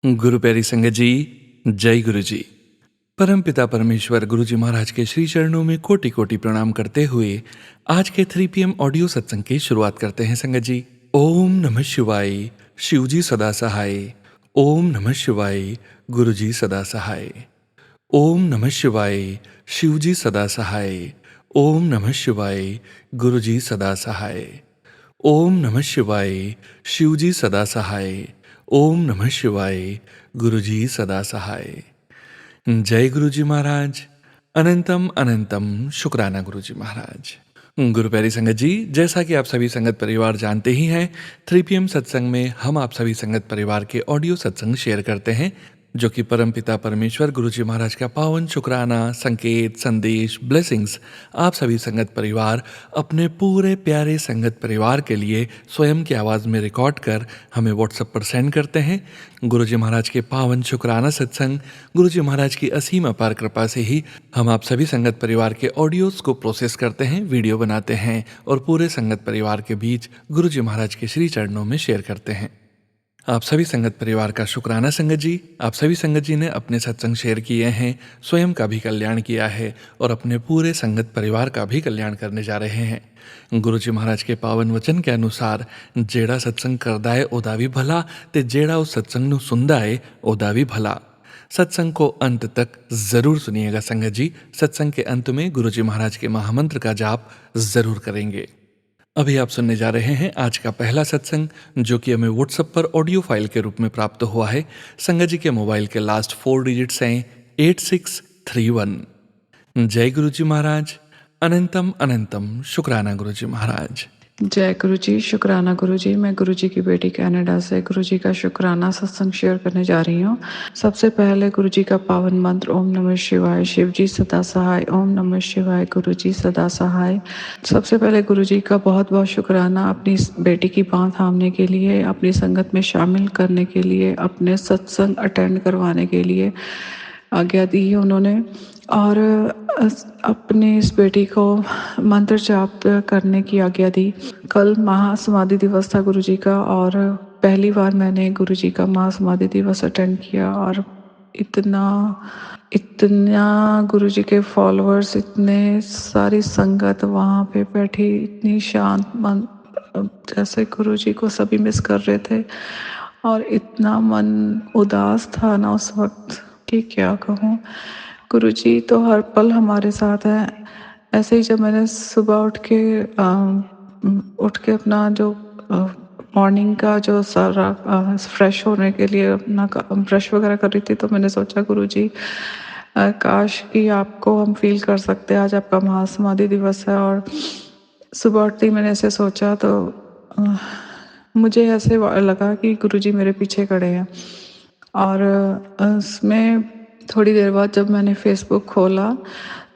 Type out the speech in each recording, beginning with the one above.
गुरु प्यारी संगत जी, जय गुरु जी। परमपिता परमेश्वर गुरु जी महाराज के श्री चरणों में कोटि कोटि प्रणाम करते हुए आज के 3 PM ऑडियो सत्संग की शुरुआत करते हैं संगत जी। ओम नमः शिवाय, शिव जी सदा सहाय। ओम नमः शिवाय, गुरु जी सदा सहाय। ओम नमः शिवाय, शिव जी सदा सहाय। ओम नमः शिवाय, गुरु जी सदा सहाय। ओम नमः शिवाय, शिव जी सदा सहाय। ओम नमः शिवाय, गुरु जी सदा सहाय। जय गुरु जी महाराज। अनंतम अनंतम शुक्राना गुरु जी महाराज। गुरु प्यारी संगत जी, जैसा कि आप सभी संगत परिवार जानते ही हैं, 3 PM सत्संग में हम आप सभी संगत परिवार के ऑडियो सत्संग शेयर करते हैं जो कि परमपिता परमेश्वर गुरु जी महाराज का पावन शुक्राना, संकेत, संदेश, ब्लेसिंग्स आप सभी संगत परिवार अपने पूरे प्यारे संगत परिवार के लिए स्वयं की आवाज़ में रिकॉर्ड कर हमें व्हाट्सएप पर सेंड करते हैं। गुरु जी महाराज के पावन शुक्राना सत्संग, गुरु जी महाराज की असीम अपार कृपा से ही हम आप सभी संगत परिवार के ऑडियोज़ को प्रोसेस करते हैं, वीडियो बनाते हैं और पूरे संगत परिवार के बीच गुरु जी महाराज के श्री चरणों में शेयर करते हैं। आप सभी संगत परिवार का शुक्राना संगत जी। आप सभी संगत जी ने अपने सत्संग शेयर किए हैं, स्वयं का भी कल्याण किया है और अपने पूरे संगत परिवार का भी कल्याण करने जा रहे हैं। गुरु जी महाराज के पावन वचन के अनुसार जेड़ा सत्संग करदा है ओदा भी भला ते जेड़ा उस सत्संग ਨੂੰ सुनदा है ओदा भी भला। सत्संग को अंत तक जरूर सुनिएगा संगत जी। सत्संग के अंत में गुरु जी महाराज के महामंत्र का जाप जरूर करेंगे। अभी आप सुनने जा रहे हैं आज का पहला सत्संग जो कि हमें व्हाट्सएप पर ऑडियो फाइल के रूप में प्राप्त हुआ है। संगत जी के मोबाइल के लास्ट 4 डिजिट्स हैं 8631। जय गुरु जी महाराज। अनंतम अनंतम शुक्राना गुरु जी महाराज। जय गुरु जी, शुक्राना गुरु जी। मैं गुरु जी की बेटी कनाडा से गुरु जी का शुक्राना सत्संग शेयर करने जा रही हूँ। सबसे पहले गुरु जी का पावन मंत्र ओम नमः शिवाय, शिव जी सदा सहाय। ओम नमः शिवाय, गुरु जी सदा सहाय। सबसे पहले गुरु जी का बहुत बहुत शुक्राना अपनी बेटी की बात थामने के लिए, अपनी संगत में शामिल करने के लिए, अपने सत्संग अटेंड करवाने के लिए आज्ञा दी है उन्होंने, और अपनी इस बेटी को मंत्र जाप करने की आज्ञा दी। कल महासमाधि दिवस था गुरु जी का और पहली बार मैंने गुरु जी का महासमाधि दिवस अटेंड किया और इतना इतना गुरु जी के फॉलोअर्स, इतने सारी संगत वहाँ पे बैठी, इतनी शांत मन, जैसे गुरु जी को सभी मिस कर रहे थे और इतना मन उदास था ना उस वक्त कि क्या कहूँ। गुरु जी तो हर पल हमारे साथ हैं। ऐसे ही जब मैंने सुबह उठ के अपना जो मॉर्निंग का जो सारा फ्रेश होने के लिए अपना ब्रश वगैरह कर रही थी तो मैंने सोचा गुरु जी काश कि आपको हम फील कर सकते हैं, आज आपका महासमाधि दिवस है। और सुबह उठते ही मैंने ऐसे सोचा तो मुझे ऐसे लगा कि गुरु जी मेरे पीछे खड़े हैं। और उसमें थोड़ी देर बाद जब मैंने फेसबुक खोला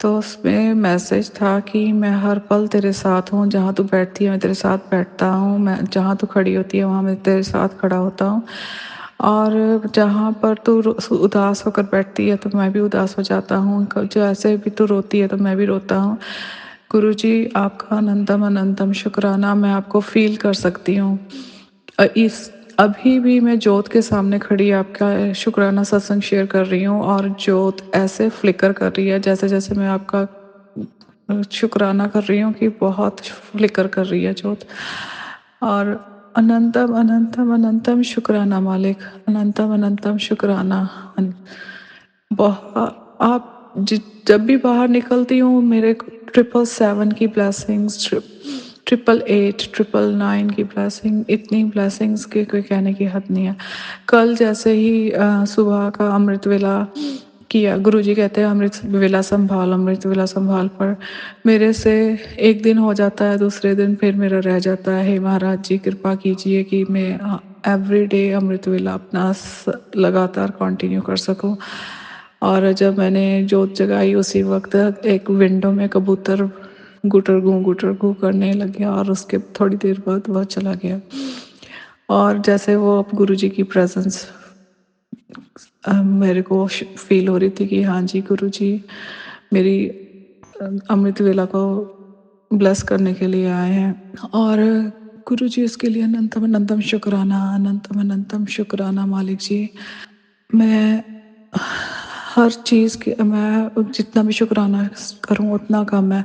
तो उसमें मैसेज था कि मैं हर पल तेरे साथ हूँ, जहाँ तू बैठती है मैं तेरे साथ बैठता हूँ, मैं जहाँ तू खड़ी होती है वहाँ मैं तेरे साथ खड़ा होता हूँ, और जहाँ पर तू उदास होकर बैठती है तो मैं भी उदास हो जाता हूँ, जो ऐसे भी तू रोती है तो मैं भी रोता हूँ। गुरु जी आपका अनंतम अनंतम शुक्राना, मैं आपको फील कर सकती हूँ। इस अभी भी मैं जोत के सामने खड़ी आपका शुक्राना सत्संग शेयर कर रही हूँ और जोत ऐसे फ्लिकर कर रही है जैसे जैसे मैं आपका शुक्राना कर रही हूँ कि बहुत फ्लिकर कर रही है जोत। और अनंतम अनंतम अनंतम शुक्राना मालिक, अनंतम अनंतम शुक्राना। बहुत आप जब भी बाहर निकलती हूँ मेरे 777 की ब्लेसिंग्स, 888, 999 की ब्लेसिंग, इतनी ब्लेसिंग्स के कोई कहने की हद नहीं है। कल जैसे ही सुबह का अमृत वेला किया, गुरु जी कहते हैं अमृत वेला संभाल, अमृत वेला संभाल, पर मेरे से एक दिन हो जाता है, दूसरे दिन फिर मेरा रह जाता है। हे महाराज जी कृपा कीजिए कि मैं एवरी डे अमृत वेला अपना लगातार कंटिन्यू कर सकूं। और जब मैंने जोत जगाई उसी वक्त एक विंडो में कबूतर गुटर गूं करने लग गया और उसके थोड़ी देर बाद वह चला गया। और जैसे वो अब गुरु जी की प्रेजेंस मेरे को फील हो रही थी कि हाँ जी गुरु जी मेरी अमृत वेला को ब्लेस करने के लिए आए हैं। और गुरु जी इसके लिए अनंतम अनंतम शुक्राना, अनंतम अनंतम शुक्राना मालिक जी। मैं हर चीज़ के मैं जितना भी शुक्राना करूँ उतना कम है।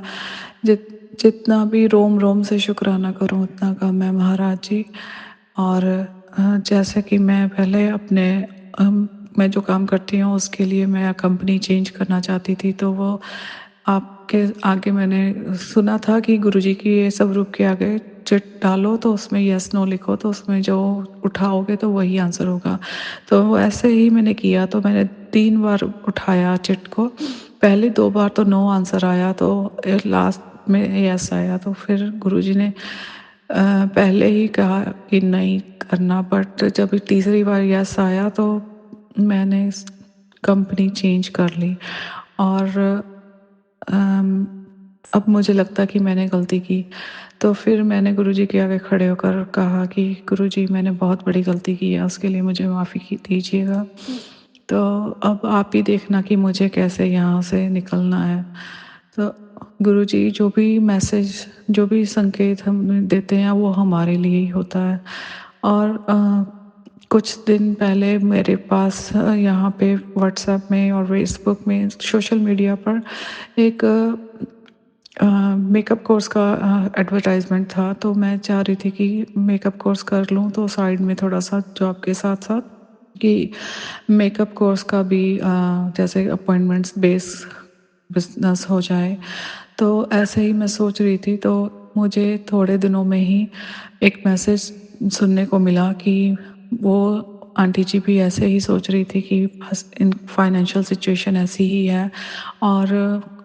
जितना भी रोम-रोम से शुक्राना करूँ उतना कम है महाराज जी। और जैसे कि मैं पहले अपने मैं जो काम करती हूँ उसके लिए मैं कंपनी चेंज करना चाहती थी, तो वो आपके आगे मैंने सुना था कि गुरुजी की ये सब रूप के आगे चिट डालो तो उसमें येस नो लिखो, तो उसमें जो उठाओगे तो वही आंसर होगा। तो ऐसे ही मैंने किया, तो मैंने 3 बार उठाया चिट को। पहले 2 बार तो नो आंसर आया, तो लास्ट में येस आया। तो फिर गुरुजी ने पहले ही कहा कि नहीं करना, बट जब तीसरी बार येस आया तो मैंने कंपनी चेंज कर ली। और अम, अब मुझे लगता है कि मैंने गलती की। तो फिर मैंने गुरुजी के आगे खड़े होकर कहा कि गुरुजी, मैंने बहुत बड़ी गलती की है, उसके लिए मुझे माफ़ी की दीजिएगा। तो अब आप ही देखना कि मुझे कैसे यहाँ से निकलना है। तो गुरुजी जो भी मैसेज, जो भी संकेत हमें देते हैं वो हमारे लिए ही होता है। और कुछ दिन पहले मेरे पास यहाँ पे व्हाट्सएप में और फेसबुक में, सोशल मीडिया पर एक मेकअप कोर्स का एडवर्टाइजमेंट था, तो मैं चाह रही थी कि मेकअप कोर्स कर लूँ, तो साइड में थोड़ा-सा जॉब के साथ-साथ कि मेकअप कोर्स का भी जैसे अपॉइंटमेंट्स बेस बिज़नेस हो जाए। तो ऐसे ही मैं सोच रही थी, तो मुझे थोड़े दिनों में ही एक मैसेज सुनने को मिला कि वो आंटी जी भी ऐसे ही सोच रही थी कि बस इन फाइनेंशियल सिचुएशन ऐसी ही है और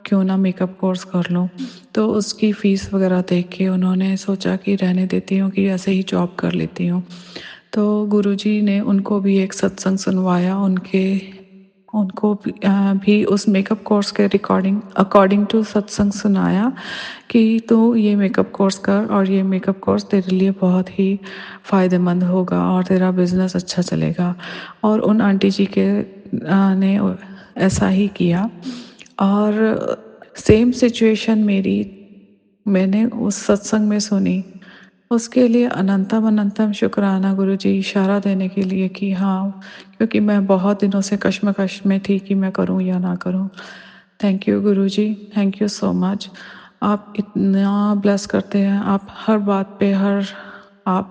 क्यों ना मेकअप कोर्स कर लूँ। तो उसकी फ़ीस वग़ैरह देख के उन्होंने सोचा कि रहने देती हूँ, कि ऐसे ही जॉब कर लेती हूँ। तो गुरुजी ने उनको भी एक सत्संग सुनवाया, उनको भी उस मेकअप कोर्स के रिकॉर्डिंग अकॉर्डिंग टू सत्संग सुनाया कि तू ये मेकअप कोर्स कर और ये मेकअप कोर्स तेरे लिए बहुत ही फ़ायदेमंद होगा और तेरा बिज़नेस अच्छा चलेगा। और उन आंटी जी ने ऐसा ही किया। और सेम सिचुएशन मेरी मैंने उस सत्संग में सुनी। उसके लिए अनंतम अनंतम शुक्राना गुरुजी, इशारा देने के लिए कि हाँ, क्योंकि मैं बहुत दिनों से कश्मकश में थी कि मैं करूँ या ना करूँ। Thank you Guruji, thank you so much. आप इतना ब्लेस करते हैं, आप हर बात पे आप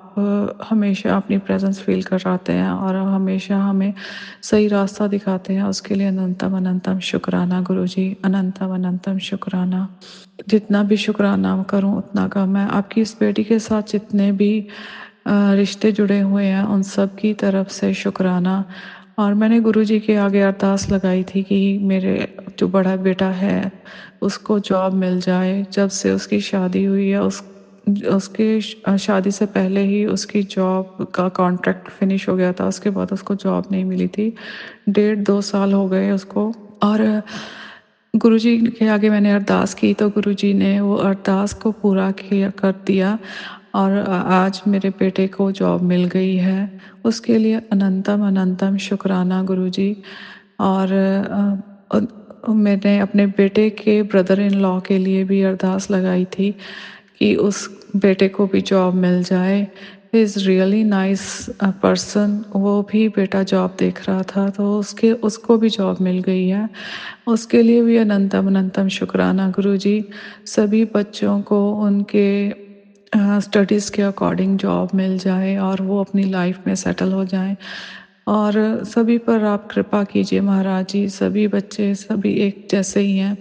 हमेशा अपनी प्रेज़ेंस फ़ील कराते हैं और हमेशा हमें सही रास्ता दिखाते हैं। उसके लिए अनंतम अनंतम शुक्राना गुरुजी, अनंतम अनंतम शुक्राना। जितना भी शुक्राना करूँ उतना कम है। आपकी इस बेटी के साथ जितने भी रिश्ते जुड़े हुए हैं उन सब की तरफ से शुक्राना। और मैंने गुरुजी के आगे अरदास लगाई थी कि मेरे जो बड़ा बेटा है उसको जॉब मिल जाए। जब से उसकी शादी हुई है उसके शादी से पहले ही उसकी जॉब का कॉन्ट्रैक्ट फिनिश हो गया था, उसके बाद उसको जॉब नहीं मिली थी। 1.5-2 साल हो गए उसको। और गुरुजी के आगे मैंने अरदास की, तो गुरुजी ने वो अरदास को पूरा किया कर दिया और आज मेरे बेटे को जॉब मिल गई है। उसके लिए अनंतम अनंतम शुक्राना गुरुजी। और मैंने अपने बेटे के ब्रदर इन लॉ के लिए भी अरदास लगाई थी कि उस बेटे को भी जॉब मिल जाए। He is really nice person. वो भी बेटा जॉब देख रहा था, तो उसको भी जॉब मिल गई है। उसके लिए भी अनंतम अनंतम शुक्राना गुरुजी। सभी बच्चों को उनके स्टडीज़ के अकॉर्डिंग जॉब मिल जाए और वो अपनी लाइफ में सेटल हो जाएँ। और सभी पर आप कृपा कीजिए महाराज जी। सभी बच्चे सभी एक जैसे ही हैं,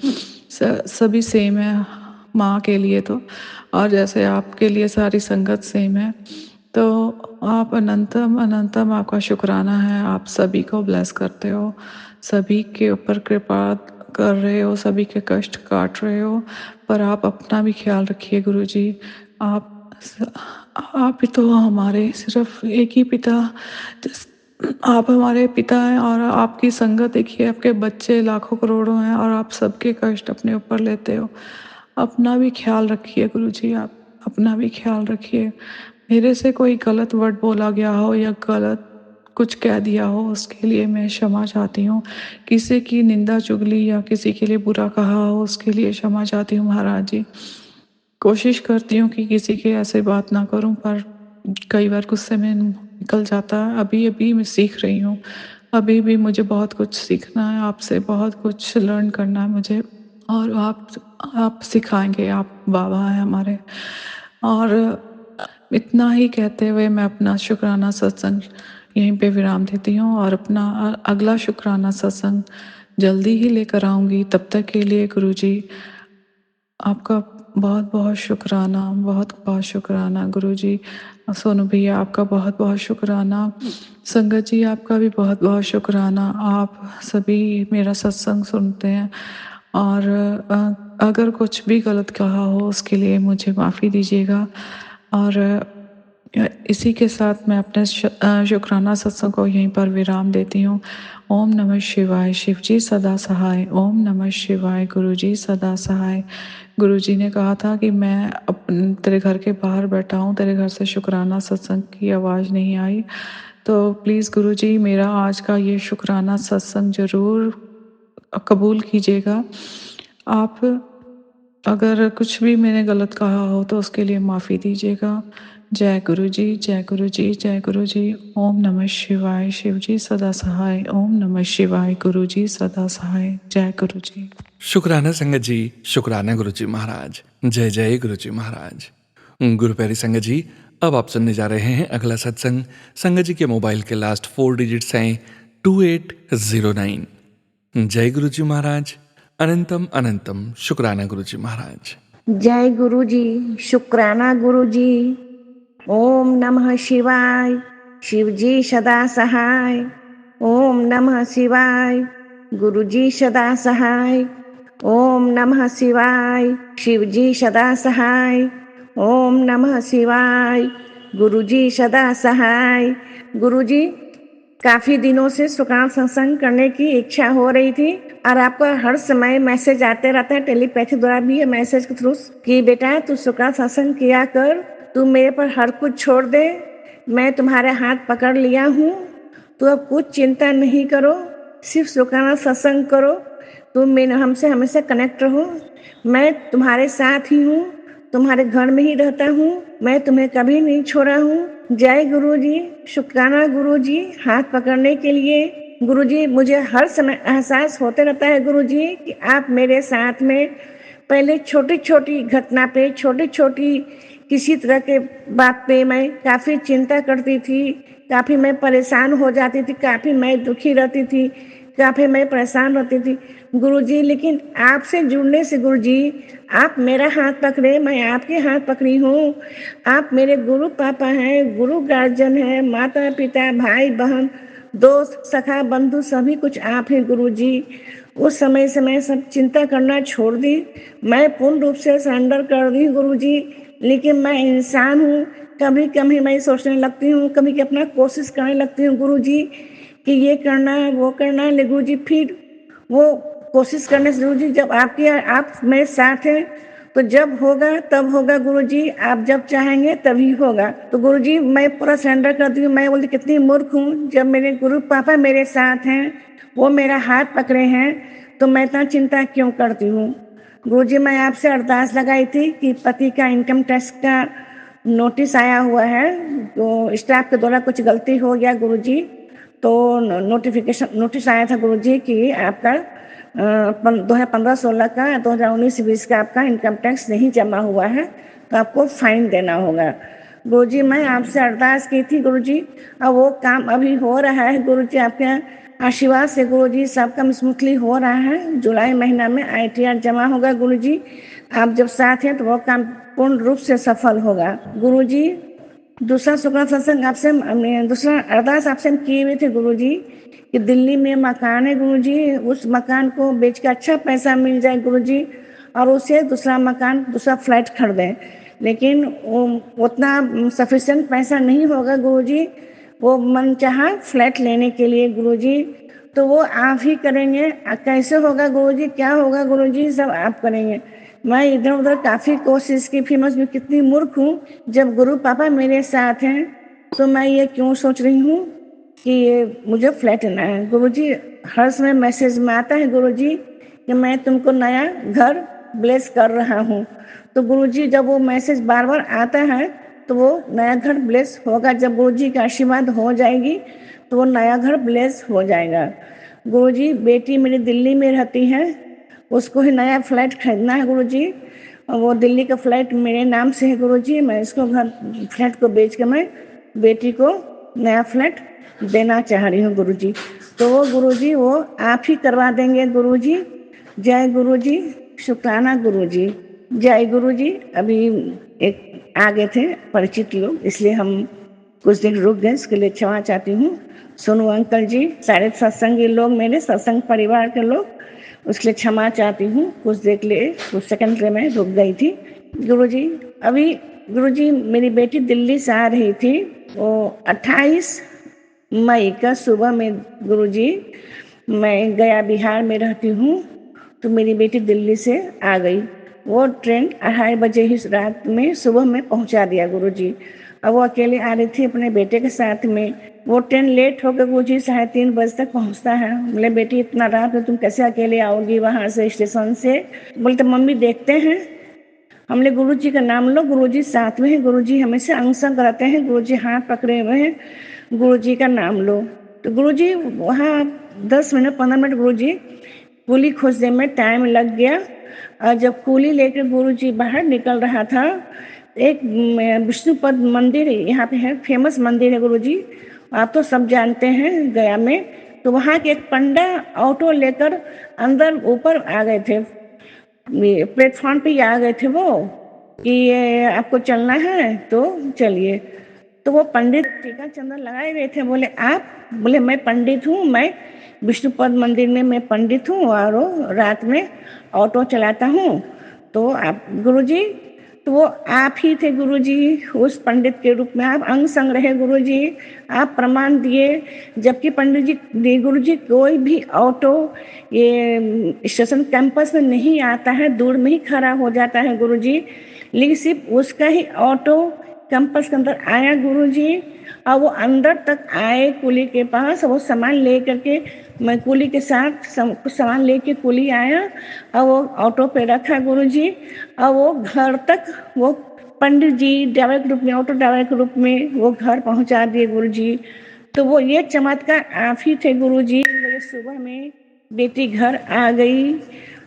सभी सेम हैं माँ के लिए तो। और जैसे आपके लिए सारी संगत सेम है, तो आप अनंतम अनंतम आपका शुक्राना है। आप सभी को ब्लेस करते हो, सभी के ऊपर कृपा कर रहे हो, सभी के कष्ट काट रहे हो। पर आप अपना भी ख्याल रखिए गुरुजी। आप आप ही तो हमारे सिर्फ एक ही पिता, जिस आप हमारे पिता हैं और आपकी संगत देखिए, आपके बच्चे लाखों करोड़ों हैं और आप सबके कष्ट अपने ऊपर लेते हो। अपना भी ख्याल रखिए गुरुजी, आप अपना भी ख्याल रखिए। मेरे से कोई गलत वर्ड बोला गया हो या गलत कुछ कह दिया हो उसके लिए मैं क्षमा चाहती हूँ। किसी की निंदा चुगली या किसी के लिए बुरा कहा हो उसके लिए क्षमा चाहती हूँ महाराज जी। कोशिश करती हूँ कि किसी के ऐसे बात ना करूँ, पर कई बार गुस्से में निकल जाता है। अभी-अभी मैं सीख रही हूँ। अभी भी मुझे बहुत कुछ सीखना है आपसे, बहुत कुछ लर्न करना है मुझे और आप सिखाएँगे, आप बाबा हैं हमारे। और इतना ही कहते हुए मैं अपना शुक्राना सत्संग यहीं पे विराम देती हूँ और अपना अगला शुक्राना सत्संग जल्दी ही लेकर आऊँगी। तब तक के लिए गुरुजी आपका बहुत-बहुत शुकराना, बहुत-बहुत शुकराना गुरुजी। सोनू भैया आपका बहुत-बहुत शुकराना। संगत जी आपका भी बहुत-बहुत शुकराना। आप सभी मेरा सत्संग सुनते हैं और अगर कुछ भी गलत कहा हो उसके लिए मुझे माफ़ी दीजिएगा और इसी के साथ मैं अपने शुक्राना सत्संग को यहीं पर विराम देती हूँ। ओम नमः शिवाय, शिव जी सदा सहाय। ओम नमः शिवाय, गुरु जी सदा सहाय। गुरु जी ने कहा था कि मैं तेरे घर के बाहर बैठा हूँ, तेरे घर से शुक्राना सत्संग की आवाज़ नहीं आई। तो प्लीज़ गुरु जी मेरा आज का ये शुक्राना सत्संग ज़रूर कबूल कीजिएगा। आप अगर कुछ भी मैंने गलत कहा हो तो उसके लिए माफ़ी दीजिएगा। जय गुरु जी, जय गुरु जी, जय गुरु जी। ओम नमः शिवाय, शिव जी सदा सहाय। ओम नमः शिवाय, गुरु जी सदा सहाय। जय गुरु जी। शुक्राना संगत जी, शुक्राना गुरु जी महाराज। जय जय गुरु जी महाराज। गुरु प्यारी संगत जी, अब आप सुनने जा रहे हैं अगला सत्संग। संगत जी के मोबाइल के लास्ट 4 डिजिट्स हैं 2809। जय गुरु जी महाराज। अनंतम अनंतम शुक्राना गुरु जी महाराज। जय गुरु जी, शुक्राना गुरु जी। ओम नमः शिवाय, शिव जी सदा सहाय। ओम नमः शिवाय, गुरु जी सदा सहाय। ओम नमः शिवाय, शिव जी सदा सहाय। ओम नमः शिवाय, गुरु जी सदा सहाय। गुरु जी, काफी दिनों से सुकान सत्संग करने की इच्छा हो रही थी और आपका हर समय मैसेज आते रहता है, टेलीपैथी द्वारा भी ये मैसेज के थ्रू कि बेटा तू सुकान सत्संग किया कर, तू मेरे पर हर कुछ छोड़ दे, मैं तुम्हारे हाथ पकड़ लिया हूँ, तू अब कुछ चिंता नहीं करो, सिर्फ सुकाना सत्संग करो, तुम मेरे हमसे हमेशा कनेक्ट रहो, मैं तुम्हारे साथ ही हूँ, तुम्हारे घर में ही रहता हूँ, मैं तुम्हें कभी नहीं छोड़ा हूँ। जय गुरु जी, शुक्राना गुरु जी, हाथ पकड़ने के लिए। गुरु जी, मुझे हर समय एहसास होते रहता है गुरु जी कि आप मेरे साथ में। पहले छोटी छोटी घटना पे, छोटी छोटी किसी तरह के बात पे मैं काफ़ी चिंता करती थी, काफ़ी मैं परेशान हो जाती थी, काफ़ी मैं दुखी रहती थी, काफ़ी मैं परेशान रहती थी गुरुजी। लेकिन आपसे जुड़ने से गुरुजी, आप मेरा हाथ पकड़े, मैं आपके हाथ पकड़ी हूँ। आप मेरे गुरु पापा हैं, गुरु गार्जियन हैं, माता पिता भाई बहन दोस्त सखा बंधु सभी कुछ आप हैं गुरुजी। उस समय से मैं सब चिंता करना छोड़ दी, मैं पूर्ण रूप से सरेंडर कर दी गुरुजी। लेकिन मैं इंसान हूँ, कभी कभी मैं सोचने लगती हूँ, कभी अपना कोशिश करने लगती हूँ गुरुजी कि ये करना है वो करना है। लेकिन गुरुजी फिर वो कोशिश करने से गुरुजी, जब आप मेरे साथ हैं तो जब होगा तब होगा गुरुजी, आप जब चाहेंगे तभी होगा। तो गुरुजी मैं पूरा सरेंडर करती हूँ। मैं बोलती कितनी मूर्ख हूँ, जब मेरे गुरु पापा मेरे साथ हैं, वो मेरा हाथ पकड़े हैं, तो मैं इतना चिंता क्यों करती हूँ। गुरुजी मैं आपसे अरदास लगाई थी कि पति का इनकम टैक्स का नोटिस आया हुआ है, तो स्टाफ के द्वारा कुछ गलती हो गया गुरुजी, तो नोटिस आया था गुरुजी कि आपका 2015-16 का 2019-20 का आपका इनकम टैक्स नहीं जमा हुआ है, तो आपको फाइन देना होगा। गुरुजी मैं आपसे अरदास की थी गुरुजी, और वो काम अभी हो रहा है गुरुजी, आपके आशीर्वाद से गुरुजी सब काम स्मूथली हो रहा है। जुलाई महीना में ITR जमा होगा गुरुजी, आप जब साथ हैं तो वो काम पूर्ण रूप से सफल होगा गुरुजी। दूसरा सुखना सत्संग आपसे, दूसरा अरदास आपसे हम किए हुए थे गुरुजी कि दिल्ली में मकान है गुरुजी, उस मकान को बेच के अच्छा पैसा मिल जाए गुरुजी, और उसे दूसरा मकान, दूसरा फ्लैट खरीदें। लेकिन उतना सफिशिएंट पैसा नहीं होगा गुरुजी वो मनचाहा फ्लैट लेने के लिए गुरुजी, तो वो आप ही करेंगे। कैसे होगा गुरुजी, क्या होगा गुरुजी, सब आप करेंगे। मैं इधर उधर काफ़ी कोशिश की, फिर मैं कितनी मूर्ख हूँ, जब गुरु पापा मेरे साथ हैं तो मैं ये क्यों सोच रही हूँ कि ये मुझे फ्लैट लेना है। गुरुजी हर समय मैसेज में आता है गुरुजी कि मैं तुमको नया घर ब्लेस कर रहा हूँ। तो गुरुजी जब वो मैसेज बार बार आता है तो वो नया घर ब्लेस होगा, जब गुरुजी की आशीर्वाद हो जाएगी तो वो नया घर ब्लेस हो जाएगा। गुरुजी, बेटी मेरी दिल्ली में रहती है, उसको ही नया फ्लैट खरीदना है गुरुजी। और वो दिल्ली का फ्लैट मेरे नाम से है गुरुजी। मैं इसको फ्लैट को बेच के मैं बेटी को नया फ्लैट देना चाह रही हूँ गुरुजी। तो वो गुरुजी वो आप ही करवा देंगे गुरुजी। जय गुरुजी, शुक्राना गुरुजी, जय गुरुजी। अभी एक आ गए थे परिचित लोग, इसलिए हम कुछ देर रुक गए, इसके लिए क्षमा चाहती हूँ। सोनू अंकल जी, सारे सत्संगी लोग, मेरे सत्संग परिवार के लोग, उसके लिए क्षमा चाहती हूँ। कुछ देर के लिए, कुछ सेकंड के लिए मैं रुक गई थी गुरुजी। अभी गुरुजी मेरी बेटी दिल्ली से आ रही थी, वो 28 मई का सुबह में गुरुजी, मैं गया बिहार में रहती हूँ, तो मेरी बेटी दिल्ली से आ गई। वो ट्रेन 2:30 बजे ही रात में सुबह में पहुँचा दिया गुरुजी। अब वो अकेले आ रही थी अपने बेटे के साथ में। वो ट्रेन लेट हो गई गुरुजी, 3:30 बजे तक पहुँचता है। बोले बेटी इतना रात में तुम कैसे अकेले आओगी वहाँ से स्टेशन से? बोलते मम्मी देखते हैं। हमने गुरुजी का नाम लो, गुरुजी साथ में है, गुरुजी हमेशा अंग संग रहते हैं, गुरुजी हाथ पकड़े हुए हैं, गुरुजी का नाम लो। तो गुरुजी वहाँ 10 मिनट 15 मिनट गुरुजी कुली खोजने में टाइम लग गया। और जब कुली लेकर गुरुजी बाहर निकल रहा था, एक विष्णुपद मंदिर यहाँ पे है, फेमस मंदिर है गुरुजी, आप तो सब जानते हैं गया में। तो वहाँ के एक पंडा ऑटो लेकर अंदर ऊपर आ गए थे, प्लेटफॉर्म पे ही आ गए थे वो, कि ये आपको चलना है तो चलिए। तो वो पंडित टीका चंदन लगाए हुए थे। बोले आप? बोले मैं पंडित हूँ, मैं विष्णुपद मंदिर में मैं पंडित हूँ और रात में ऑटो चलाता हूँ। तो आप गुरुजी, तो वो आप ही थे गुरुजी, उस पंडित के रूप में आप अंग संग रहे गुरुजी, आप प्रमाण दिए। जबकि पंडित जी गुरुजी कोई भी ऑटो ये स्टेशन कैंपस में नहीं आता है, दूर में ही खड़ा हो जाता है गुरुजी, लेकिन सिर्फ उसका ही ऑटो कैंपस के अंदर आया गुरुजी। और वो अंदर तक आए कुली के पास, वो सामान ले करके, मैं कुली के साथ कुछ सामान लेके कुली आया और वो ऑटो पे रखा गुरुजी। और वो घर तक वो पंडित जी ड्राइवर के रूप में, ऑटो ड्राइवर के रूप में वो घर पहुंचा दिए गुरुजी। तो वो ये चमत्कार आप ही थे गुरुजी। मेरे सुबह में बेटी घर आ गई,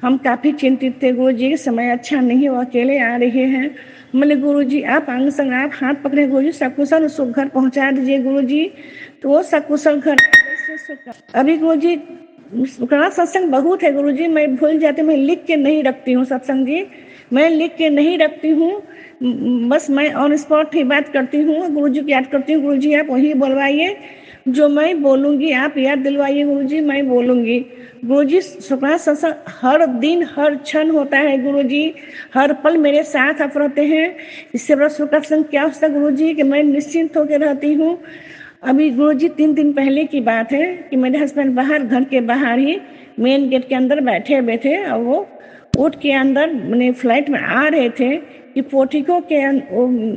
हम काफ़ी चिंतित थे गुरुजी, समय अच्छा नहीं, वो अकेले आ रहे हैं। मैंने गुरुजी आप अंग संग, आप हाथ पकड़े गुरुजी, सकुशल उसको घर पहुंचा दीजिए गुरुजी। तो वो सकुशल घर अभी गुरुजी सत्संग बहुत है गुरुजी, मैं भूल जाती, मैं लिख के नहीं रखती हूँ सत्संग जी, मैं लिख के नहीं रखती हूँ, बस मैं ऑन स्पॉट ही बात करती हूँ, गुरुजी की याद करती हूँ। गुरुजी आप वही बोलवाइए जो मैं बोलूँगी, आप याद दिलवाइए गुरुजी, मैं बोलूँगी। गुरुजी शुक्राना सत्संग हर दिन हर क्षण होता है गुरुजी, हर पल मेरे साथ आप रहते हैं। इससे बड़ा शुक्राना सत्संग क्या होता है गुरुजी कि मैं निश्चिंत होकर रहती हूँ। अभी गुरुजी 3 दिन पहले की बात है कि मेरे हस्बैंड बाहर, घर के बाहर ही मेन गेट के अंदर बैठे हुए थे और वो उठ के अंदर मैंने फ्लाइट में आ रहे थे कि पोर्टिको के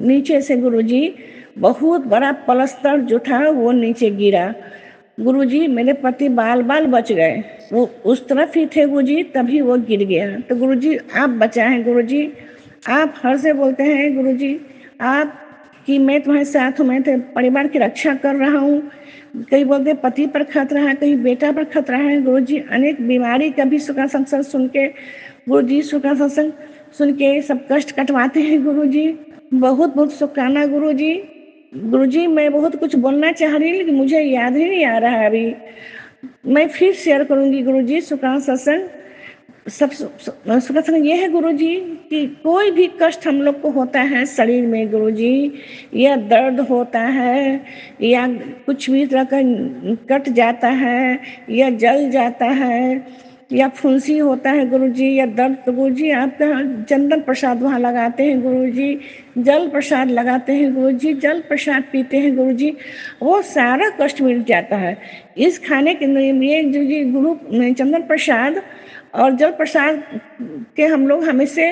नीचे से गुरुजी बहुत बड़ा पलस्तर जो था वो नीचे गिरा। गुरुजी मेरे पति बाल बाल बच गए, वो उस तरफ ही थे गुरुजी, तभी वो गिर गया। तो गुरुजी आप बचाएं गुरुजी, आप हर से बोलते हैं गुरुजी आप कि मैं तुम्हारे साथ हूँ, मैं तेरे परिवार की रक्षा कर रहा हूँ। कहीं बोलते पति पर खतरा है, कहीं बेटा पर खतरा है गुरुजी, अनेक बीमारी का भी सुखा सत्संग सुन के गुरुजी, सुखा सत्संग सुन के सब कष्ट कटवाते हैं गुरुजी। बहुत बहुत शुक्राना गुरुजी। गुरुजी मैं बहुत कुछ बोलना चाह रही हूँ लेकिन मुझे याद ही नहीं आ रहा है अभी, मैं फिर शेयर करूंगी गुरुजी। शुक्राना सत्संग सब सत्संग ये है गुरुजी कि कोई भी कष्ट हम लोग को होता है शरीर में गुरुजी, या दर्द होता है, या कुछ भी तरह का कट जाता है, या जल जाता है, या फुंसी होता है गुरुजी, या दर्द, तो गुरुजी आपका चंदन प्रसाद वहाँ लगाते हैं गुरुजी, जल प्रसाद लगाते हैं गुरुजी, जल प्रसाद पीते हैं गुरुजी, वो सारा कष्ट मिट जाता है। इस खाने के लिए जो जी गुरु चंदन प्रसाद और जल प्रसाद के हम लोग हमेशा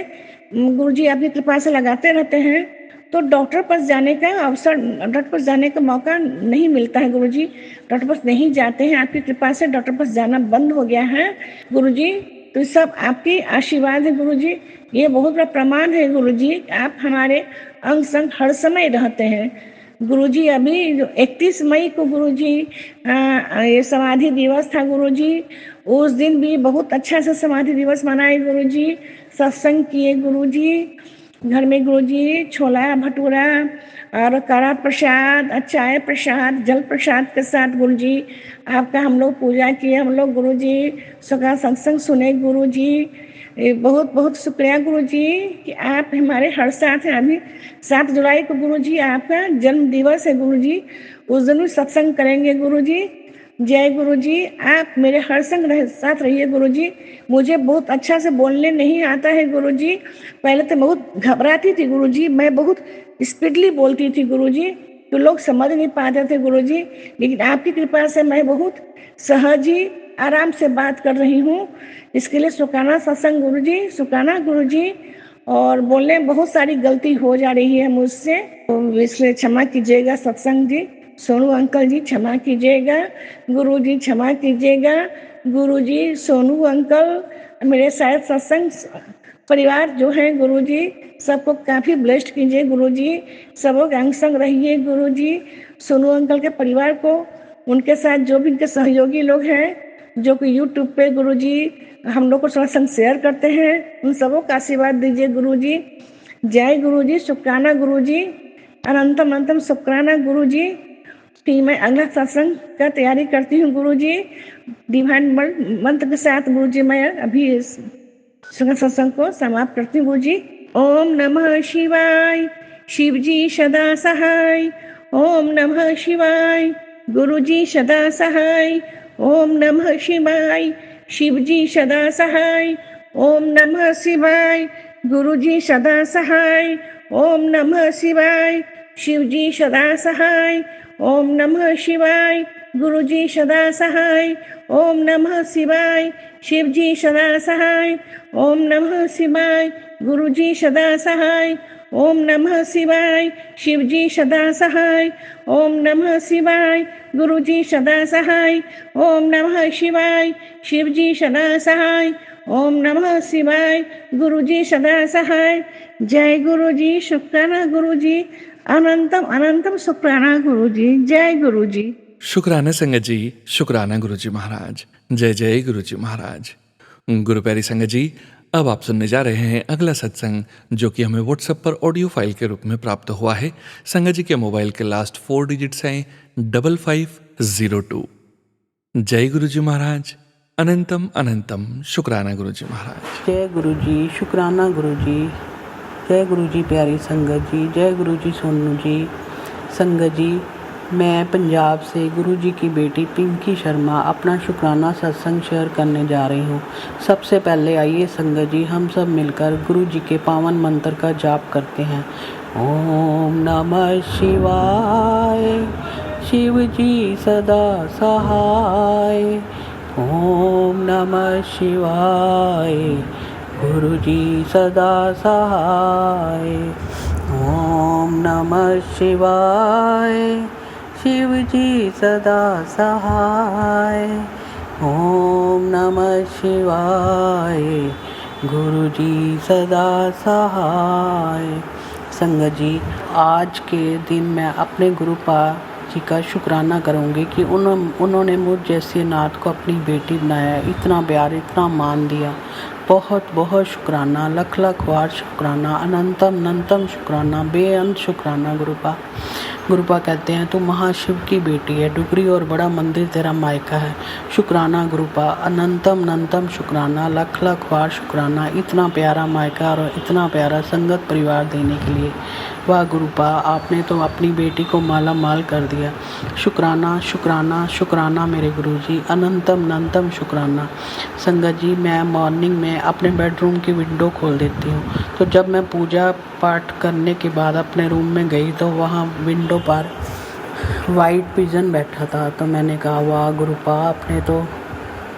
गुरुजी आपकी कृपा से लगाते रहते हैं, तो डॉक्टर पास जाने का अवसर, डॉक्टर पास जाने का मौका नहीं मिलता है गुरुजी, डॉक्टर पास नहीं जाते हैं। आपकी कृपा से डॉक्टर पास जाना बंद हो गया है गुरुजी। तो सब आपकी आशीर्वाद है गुरुजी, ये बहुत बड़ा प्रमाण है गुरुजी, आप हमारे अंग संग हर समय रहते हैं। गुरुजी अभी जो 31 मई को गुरुजी ये समाधि दिवस था गुरुजी, उस दिन भी बहुत अच्छा से समाधि दिवस मनाए गुरुजी, सत्संग किए गुरुजी, घर में गुरुजी छोला भटूरा और कड़ा प्रसाद, चाय प्रसाद, जल प्रसाद के साथ गुरुजी आपका हम लोग पूजा किए, हम लोग गुरुजी सुबह सत्संग सुने गुरुजी। बहुत बहुत शुक्रिया गुरुजी कि आप हमारे हर साथ हैं। अभी 7 जुलाई को गुरुजी आपका जन्म दिवस है गुरुजी, उस दिन भी सत्संग करेंगे गुरुजी। जय गुरुजी, आप मेरे हर संग साथ रहिए गुरुजी। मुझे बहुत अच्छा से बोलने नहीं आता है गुरुजी, पहले तो बहुत घबराती थी गुरुजी, मैं बहुत स्पीडली बोलती थी गुरुजी, तो लोग समझ नहीं पाते थे गुरुजी, लेकिन आपकी कृपा से मैं बहुत सहज ही आराम से बात कर रही हूँ। इसके लिए शुक्राना सत्संग गुरुजी, शुक्राना गुरुजी। और बोलने में बहुत सारी गलती हो जा रही है मुझसे, तो इसलिए क्षमा कीजिएगा सत्संग जी। सोनू अंकल जी क्षमा कीजिएगा, गुरुजी क्षमा कीजिएगा, गुरुजी सोनू अंकल मेरे साथ सत्संग परिवार जो है गुरुजी सबको काफ़ी ब्लेस्ड कीजिए गुरुजी, सब लोग अंग संग रहिए गुरुजी। सोनू अंकल के परिवार को, उनके साथ जो भी उनके सहयोगी लोग हैं जो कि यूट्यूब पे गुरुजी हम लोग को सत्संग शेयर करते हैं, उन सबों का आशीर्वाद दीजिए गुरुजी। जय गुरुजी, शुक्राना गुरुजी, अनंतम अनंतम शुक्राना गुरुजी। कि मैं अगला सत्संग का तैयारी करती हूँ गुरुजी, डिवाइन मंत्र के साथ गुरुजी। मैं अभी इस सत्संग को समाप्त करती हूँ गुरुजी। ओम नमः शिवाय, शिव जी सदा सहाय। ओम नमः शिवाय, गुरुजी सदा सहाय। ओम नमः शिवाय, शिव जी सदा सहाय। ओम नमः शिवाय, गुरुजी सदा सहाय। ओम नमः शिवाय, शिव जी सदा सहाय। ओम नमः शिवाय, गुरुजी सदा सहाय। ओम नमः शिवाय, शिव जी सदा सहाय। ओम नमः शिवाय, गुरुजी सदा सहाय। ओम नमः शिवाय, शिव जी सदा सहाय। ओम नमः शिवाय, गुरुजी सदा सहाय। ओम नमः शिवाय, शिव जी सदा सहाय। ओम नमः शिवाय, गुरुजी सदा सहाय। जय गुरुजी, शुक्राना गुरुजी, अनंतम अनंतम शुक्राना गुरुजी। जय गुरुजी। शुक्राना संगत जी, शुक्राना गुरुजी महाराज। जय जय गुरुजी महाराज। गुरु प्यारी संगत जी, अब आप सुनने जा रहे हैं अगला सत्संग, जो कि हमें व्हाट्सएप पर ऑडियो फाइल के रूप में प्राप्त हुआ है। संगत जी के मोबाइल के लास्ट 4 डिजिट्स हैं 5502। जय गुरुजी महाराज, अनंतम अनंतम शुक्राना गुरुजी महाराज। जय गुरुजी, शुक्राना गुरुजी। जय गुरुजी प्यारी संगत जी, जय गुरुजी सोनू जी। संगत जी, मैं पंजाब से गुरुजी की बेटी पिंकी शर्मा अपना शुक्राना सत्संग शेयर करने जा रही हूँ। सबसे पहले आइए संगत जी हम सब मिलकर गुरुजी के पावन मंत्र का जाप करते हैं। ओम नमः शिवाय, शिव जी सदा सहाय। ओम नमः शिवाय, गुरुजी सदा सहाय। ओम नमः शिवाय, शिव जी सदा सहाय। ओम नमः शिवाय, गुरुजी सदा सहाय। संगत जी, आज के दिन मैं अपने गुरुपा जी का शुक्राना करूँगी कि उन्होंने मुझ जैसे नाथ को अपनी बेटी बनाया, इतना प्यार इतना मान दिया। बहुत बहुत शुक्राना, लख लख बार शुक्राना, अनंतम अनंतम शुक्राना, बेअंत शुक्राना गुरुपा। गुरुपा कहते हैं तू महाशिव की बेटी है, डुगरी और बड़ा मंदिर तेरा मायका है। शुक्राना गुरुपा, अनंतम अनंतम शुक्राना, लख लख बार शुक्राना, इतना प्यारा मायका और इतना प्यारा संगत परिवार देने के लिए। वाह गुरुपा, आपने तो अपनी बेटी को माला माल कर दिया। शुक्राना शुक्राना शुक्राना मेरे गुरुजी, अनंतम अनंतम शुक्राना। संगत जी, मैं मॉर्निंग में अपने बेडरूम की विंडो खोल देती हूँ, तो जब मैं पूजा पाठ करने के बाद अपने रूम में गई तो वहाँ विंडो पर वाइट पिजन बैठा था। तो मैंने कहा वाह गुरुपा, आपने तो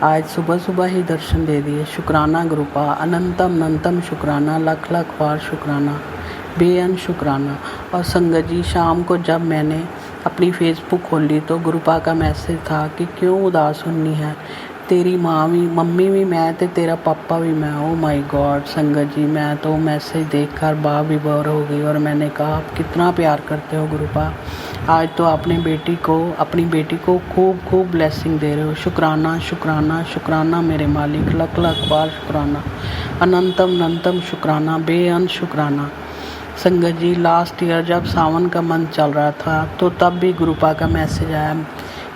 आज सुबह सुबह ही दर्शन दे दिए। शुक्राना गुरुपा, अनंतम अनंतम शुक्राना, लख लख बार शुक्राना, बेअंत शुक्राना। और संगत जी, शाम को जब मैंने अपनी फेसबुक खोली तो गुरुपा का मैसेज था कि क्यों उदास होनी है, तेरी माँ भी मम्मी भी मैं ते तेरा पापा भी मैं। ओ माय गॉड संगत जी, मैं तो मैसेज देखकर बा भी बोर हो गई और मैंने कहा आप कितना प्यार करते हो गुरुपा। आज तो अपनी बेटी को खूब खूब ब्लेसिंग दे रहे हो। शुक्राना शुक्राना शुक्राना मेरे मालिक, लख लख बार शुक्राना, अनंतम अनंतम शुक्राना, बेअंत शुक्राना। संगत जी लास्ट ईयर जब सावन का मंथ चल रहा था तो तब भी गुरुपा का मैसेज आया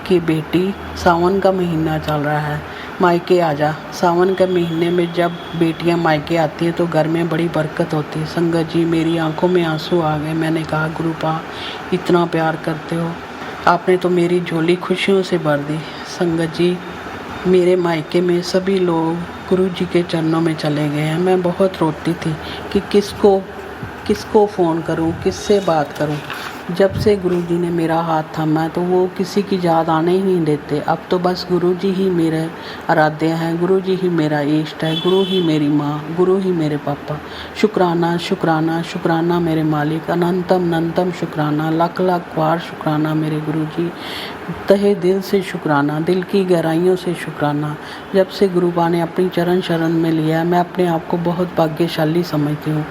कि बेटी सावन का महीना चल रहा है, मायके आ जा। सावन के महीने में जब बेटियां मायके आती हैं तो घर में बड़ी बरकत होती है। संगत जी मेरी आंखों में आंसू आ गए। मैंने कहा गुरुपा इतना प्यार करते हो, आपने तो मेरी झोली खुशियों से भर दी। संगत जी मेरे मायके में सभी लोग गुरु जी के चरणों में चले गए हैं। मैं बहुत रोती थी कि किसको फ़ोन करूं, किससे बात करूं। जब से गुरुजी ने मेरा हाथ थामा तो वो किसी की याद आने ही नहीं देते। अब तो बस गुरुजी ही मेरे आराध्य हैं, गुरुजी ही मेरा इष्ट है, गुरु ही मेरी माँ, गुरु ही मेरे पापा। शुक्राना शुक्राना शुक्राना मेरे मालिक, अनंतम अनंतम शुक्राना, लाख लाख बार शुक्राना मेरे गुरुजी। तहे दिल से शुक्राना, दिल की गहराइयों से शुक्राना। जब से गुरुबा ने अपनी चरण शरण में लिया मैं अपने आप को बहुत भाग्यशाली समझती हूँ।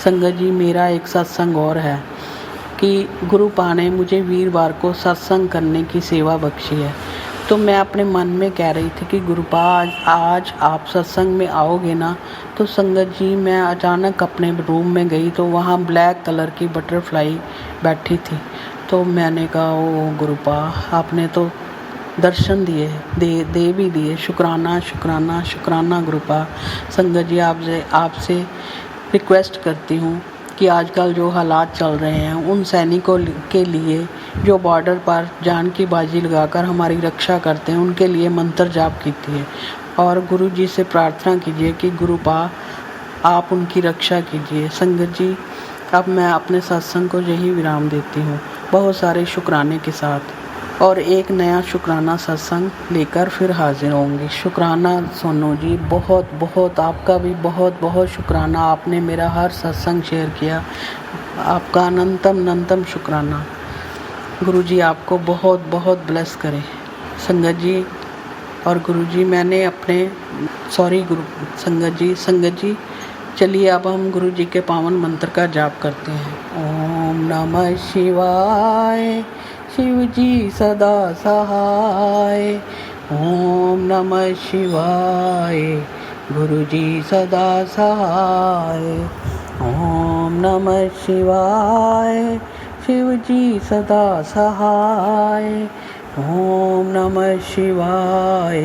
संगत जी मेरा एक सत्संग और है कि गुरुपा ने मुझे वीरवार को सत्संग करने की सेवा बख्शी है। तो मैं अपने मन में कह रही थी कि गुरुपा आज आप सत्संग में आओगे ना। तो संगत जी मैं अचानक अपने रूम में गई तो वहाँ ब्लैक कलर की बटरफ्लाई बैठी थी। तो मैंने कहा ओ गुरुपा आपने तो दर्शन दिए, दे भी दिए। शुक्राना शुक्राना शुक्राना गुरुपा। संगत जी आपसे रिक्वेस्ट करती हूँ कि आजकल जो हालात चल रहे हैं उन सैनिकों के लिए जो बॉर्डर पर जान की बाजी लगाकर हमारी रक्षा करते हैं उनके लिए मंत्र जाप कीजिए और गुरु जी से प्रार्थना कीजिए कि गुरुपा आप उनकी रक्षा कीजिए। संगत जी अब मैं अपने सत्संग को यही विराम देती हूँ बहुत सारे शुक्राने के साथ, और एक नया शुक्राना सत्संग लेकर फिर हाजिर होंगी। शुक्राना सोनू जी, बहुत बहुत आपका भी बहुत बहुत शुक्राना। आपने मेरा हर सत्संग शेयर किया, आपका अनंतम अनंतम शुक्राना। गुरु जी आपको बहुत बहुत ब्लेस करें। संगत जी और गुरु जी मैंने अपने संगत जी चलिए अब हम गुरु जी के पावन मंत्र का जाप करते हैं। ओम नमः शिवाय, शिव जी सदा सहाय। ओम नमः शिवाय, गुरु जी सदा सहाय। ओम नमः शिवाय, शिव जी सदा सहाय। ओम नमः शिवाय,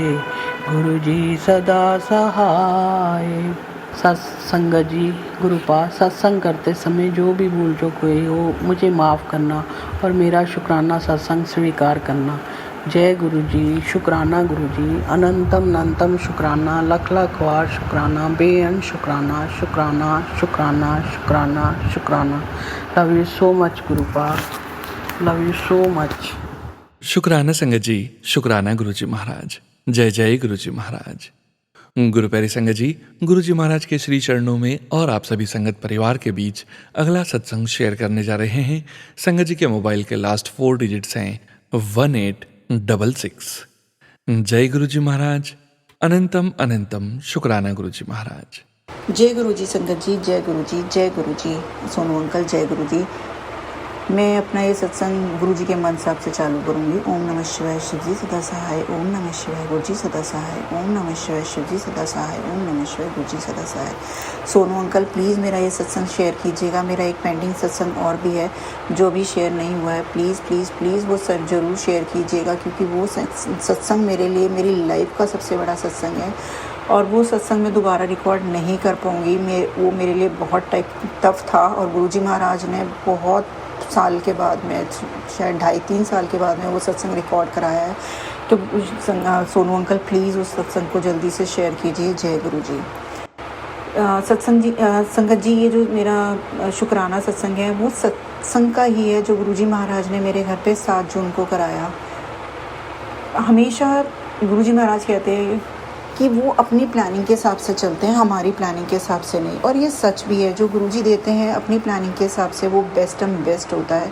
गुरु जी सदा सहाय। संगत जी गुरुपा सत्संग करते समय जो भी भूल चूक हुई हो मुझे माफ़ करना और मेरा शुक्राना सत्संग स्वीकार करना। जय गुरु जी। शुक्राना गुरु जी, अनंतम अनंतम शुक्राना, लख लख बार शुक्राना, बेअंत शुक्राना शुक्राना शुक्राना शुक्राना शुक्राना। Love you so much गुरुपा, love you so much. शुक्राना संगत जी, शुक्राना गुरुजी महाराज। जय जय गुरुजी महाराज। गुरु प्यारी संगत जी, गुरुजी महाराज के श्री चरणों में और आप सभी संगत परिवार के बीच अगला सत्संग शेयर करने जा रहे हैं। संगत जी के मोबाइल के लास्ट 4 डिजिट्स हैं 1866। जय गुरुजी महाराज, अनंतम अनंतम शुक्राना गुरुजी महाराज। जय गुरु जी संगत जी, जय गुरु जी, जय गुरु जी। सोनू अंकल जय गुरु जी। मैं अपना ये सत्संग गुरु जी के मन साहब से चालू करूँगी। ओम नमः शिवाय, शिव जी सदा सहाय। ओम नमः शिवाय, गुरु जी सदा सहाय। ओम नमः शिवाय, शिव जी सदा सहाय। ओम नमः शिवाय, गुरु जी सदा सहाय। सोनू अंकल प्लीज़ मेरा ये सत्संग शेयर कीजिएगा। मेरा एक पेंडिंग सत्संग और भी है जो भी शेयर नहीं हुआ है। प्लीज़ प्लीज़ प्लीज़ वो सब ज़रूर शेयर कीजिएगा, क्योंकि वो सत्संग मेरे लिए मेरी लाइफ का सबसे बड़ा सत्संग है और वो सत्संग मैं दोबारा रिकॉर्ड नहीं कर पाऊँगी। वो मेरे लिए बहुत टफ था और गुरुजी महाराज ने बहुत साल के बाद में, शायद 2.5-3 साल के बाद में वो सत्संग रिकॉर्ड कराया है। तो सोनू अंकल प्लीज़ उस सत्संग को जल्दी से शेयर कीजिए। जय गुरु जी। संगत जी ये जो मेरा शुक्राना सत्संग है वो सत्संग का ही है जो गुरुजी महाराज ने मेरे घर पे 7 जून को कराया। हमेशा गुरुजी महाराज कहते हैं कि वो अपनी प्लानिंग के हिसाब से चलते हैं, हमारी प्लानिंग के हिसाब से नहीं। और ये सच भी है, जो गुरुजी देते हैं अपनी प्लानिंग के हिसाब से वो बेस्ट एंड बेस्ट होता है।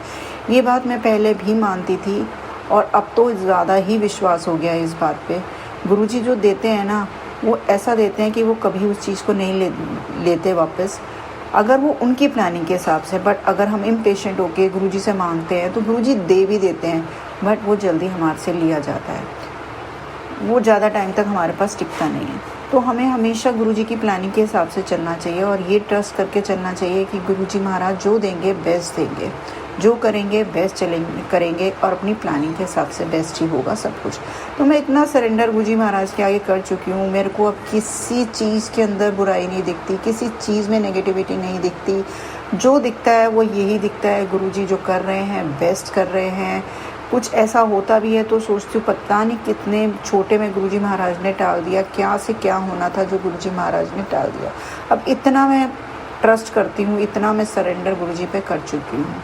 ये बात मैं पहले भी मानती थी और अब तो ज़्यादा ही विश्वास हो गया है इस बात पे। गुरुजी जो देते हैं ना, वो ऐसा देते हैं कि वो कभी उस चीज़ को नहीं लेते वापस, अगर वो उनकी प्लानिंग के हिसाब से। बट अगर हम इम्पेशेंट होके गुरुजी से मांगते हैं तो गुरुजी दे भी देते हैं, बट वो जल्दी हमारे से लिया जाता है, वो ज़्यादा टाइम तक हमारे पास टिकता नहीं है। तो हमें हमेशा गुरुजी की प्लानिंग के हिसाब से चलना चाहिए और ये ट्रस्ट करके चलना चाहिए कि गुरुजी महाराज जो देंगे बेस्ट देंगे, जो करेंगे बेस्ट करेंगे और अपनी प्लानिंग के हिसाब से बेस्ट ही होगा सब कुछ। तो मैं इतना सरेंडर गुरुजी महाराज के आगे कर चुकी हूँ, मेरे को अब किसी चीज़ के अंदर बुराई नहीं दिखती, किसी चीज़ में नेगेटिविटी नहीं दिखती। जो दिखता है वो यही दिखता है, गुरुजी जो कर रहे हैं बेस्ट कर रहे हैं। कुछ ऐसा होता भी है तो सोचती हूँ पता नहीं कितने छोटे में गुरुजी महाराज ने टाल दिया, क्या से क्या होना था जो गुरुजी महाराज ने टाल दिया। अब इतना मैं ट्रस्ट करती हूँ, इतना मैं सरेंडर गुरुजी पे कर चुकी हूँ।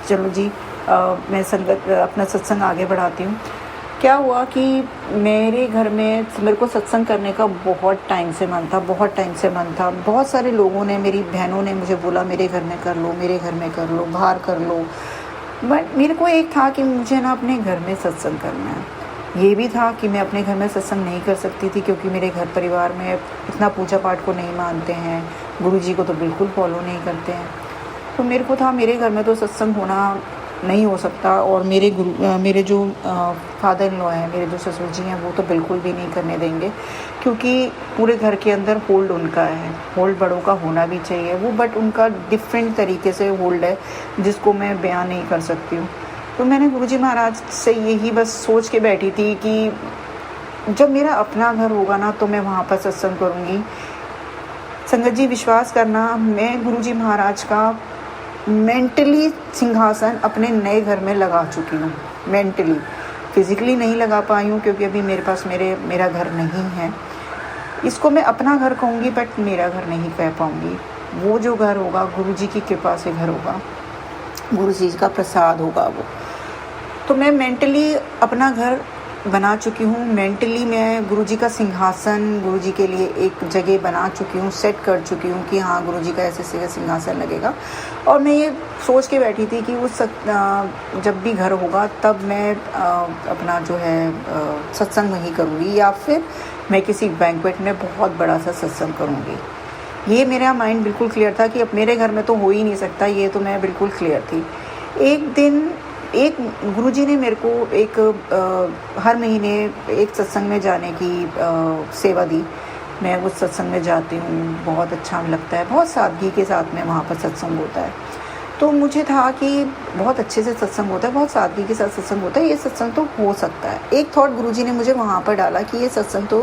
चलो जी, मैं अपना सत्संग आगे बढ़ाती हूँ। क्या हुआ कि मेरे घर में मेरे को सत्संग करने का बहुत टाइम से मन था, बहुत सारे लोगों ने, मेरी बहनों ने मुझे बोला मेरे घर में कर लो, मेरे घर में कर लो, बाहर कर लो। बट मेरे को एक था कि मुझे ना अपने घर में सत्संग करना है। ये भी था कि मैं अपने घर में सत्संग नहीं कर सकती थी क्योंकि मेरे घर परिवार में इतना पूजा पाठ को नहीं मानते हैं, गुरुजी को तो बिल्कुल फॉलो नहीं करते हैं। तो मेरे को था मेरे घर में तो सत्संग होना नहीं हो सकता और मेरे जो फादर इन लॉ हैं, मेरे जो ससुर जी हैं, वो तो बिल्कुल भी नहीं करने देंगे क्योंकि पूरे घर के अंदर होल्ड उनका है। होल्ड बड़ों का होना भी चाहिए वो, बट उनका डिफरेंट तरीके से होल्ड है जिसको मैं बयान नहीं कर सकती हूँ। तो मैंने गुरुजी महाराज से यही बस सोच के बैठी थी कि जब मेरा अपना घर होगा ना तो मैं वहाँ पर सत्संग करूँगी। संगत जी विश्वास करना, मैं गुरुजी महाराज का मेंटली सिंहासन अपने नए घर में लगा चुकी हूँ। मेंटली, फिज़िकली नहीं लगा पाई हूँ क्योंकि अभी मेरे पास मेरा घर नहीं है। इसको मैं अपना घर कहूँगी बट मेरा घर नहीं कह पाऊँगी। वो जो घर होगा गुरुजी की कृपा से घर होगा, गुरुजी का प्रसाद होगा वो। तो मैं मेंटली अपना घर बना चुकी हूँ, मेंटली मैं गुरुजी का सिंहासन गुरुजी के लिए एक जगह बना चुकी हूँ, सेट कर चुकी हूँ कि हाँ गुरुजी का ऐसे सिंहासन लगेगा। और मैं ये सोच के बैठी थी कि उस जब भी घर होगा तब मैं अपना जो है सत्संग वहीं करूँगी या फिर मैं किसी बैंक्वेट में बहुत बड़ा सा सत्संग करूँगी। ये मेरा माइंड बिल्कुल क्लियर था कि अब मेरे घर में तो हो ही नहीं सकता, ये तो मैं बिल्कुल क्लियर थी। एक दिन एक गुरुजी ने मेरे को हर महीने एक सत्संग में जाने की सेवा दी। मैं उस सत्संग में जाती हूँ, बहुत अच्छा लगता है, बहुत सादगी के साथ में वहाँ पर सत्संग होता है। तो मुझे था कि बहुत अच्छे से सत्संग होता है, बहुत सादगी के साथ सत्संग होता है, ये सत्संग तो हो सकता है। एक थॉट गुरुजी ने मुझे वहाँ पर डाला कि ये सत्संग तो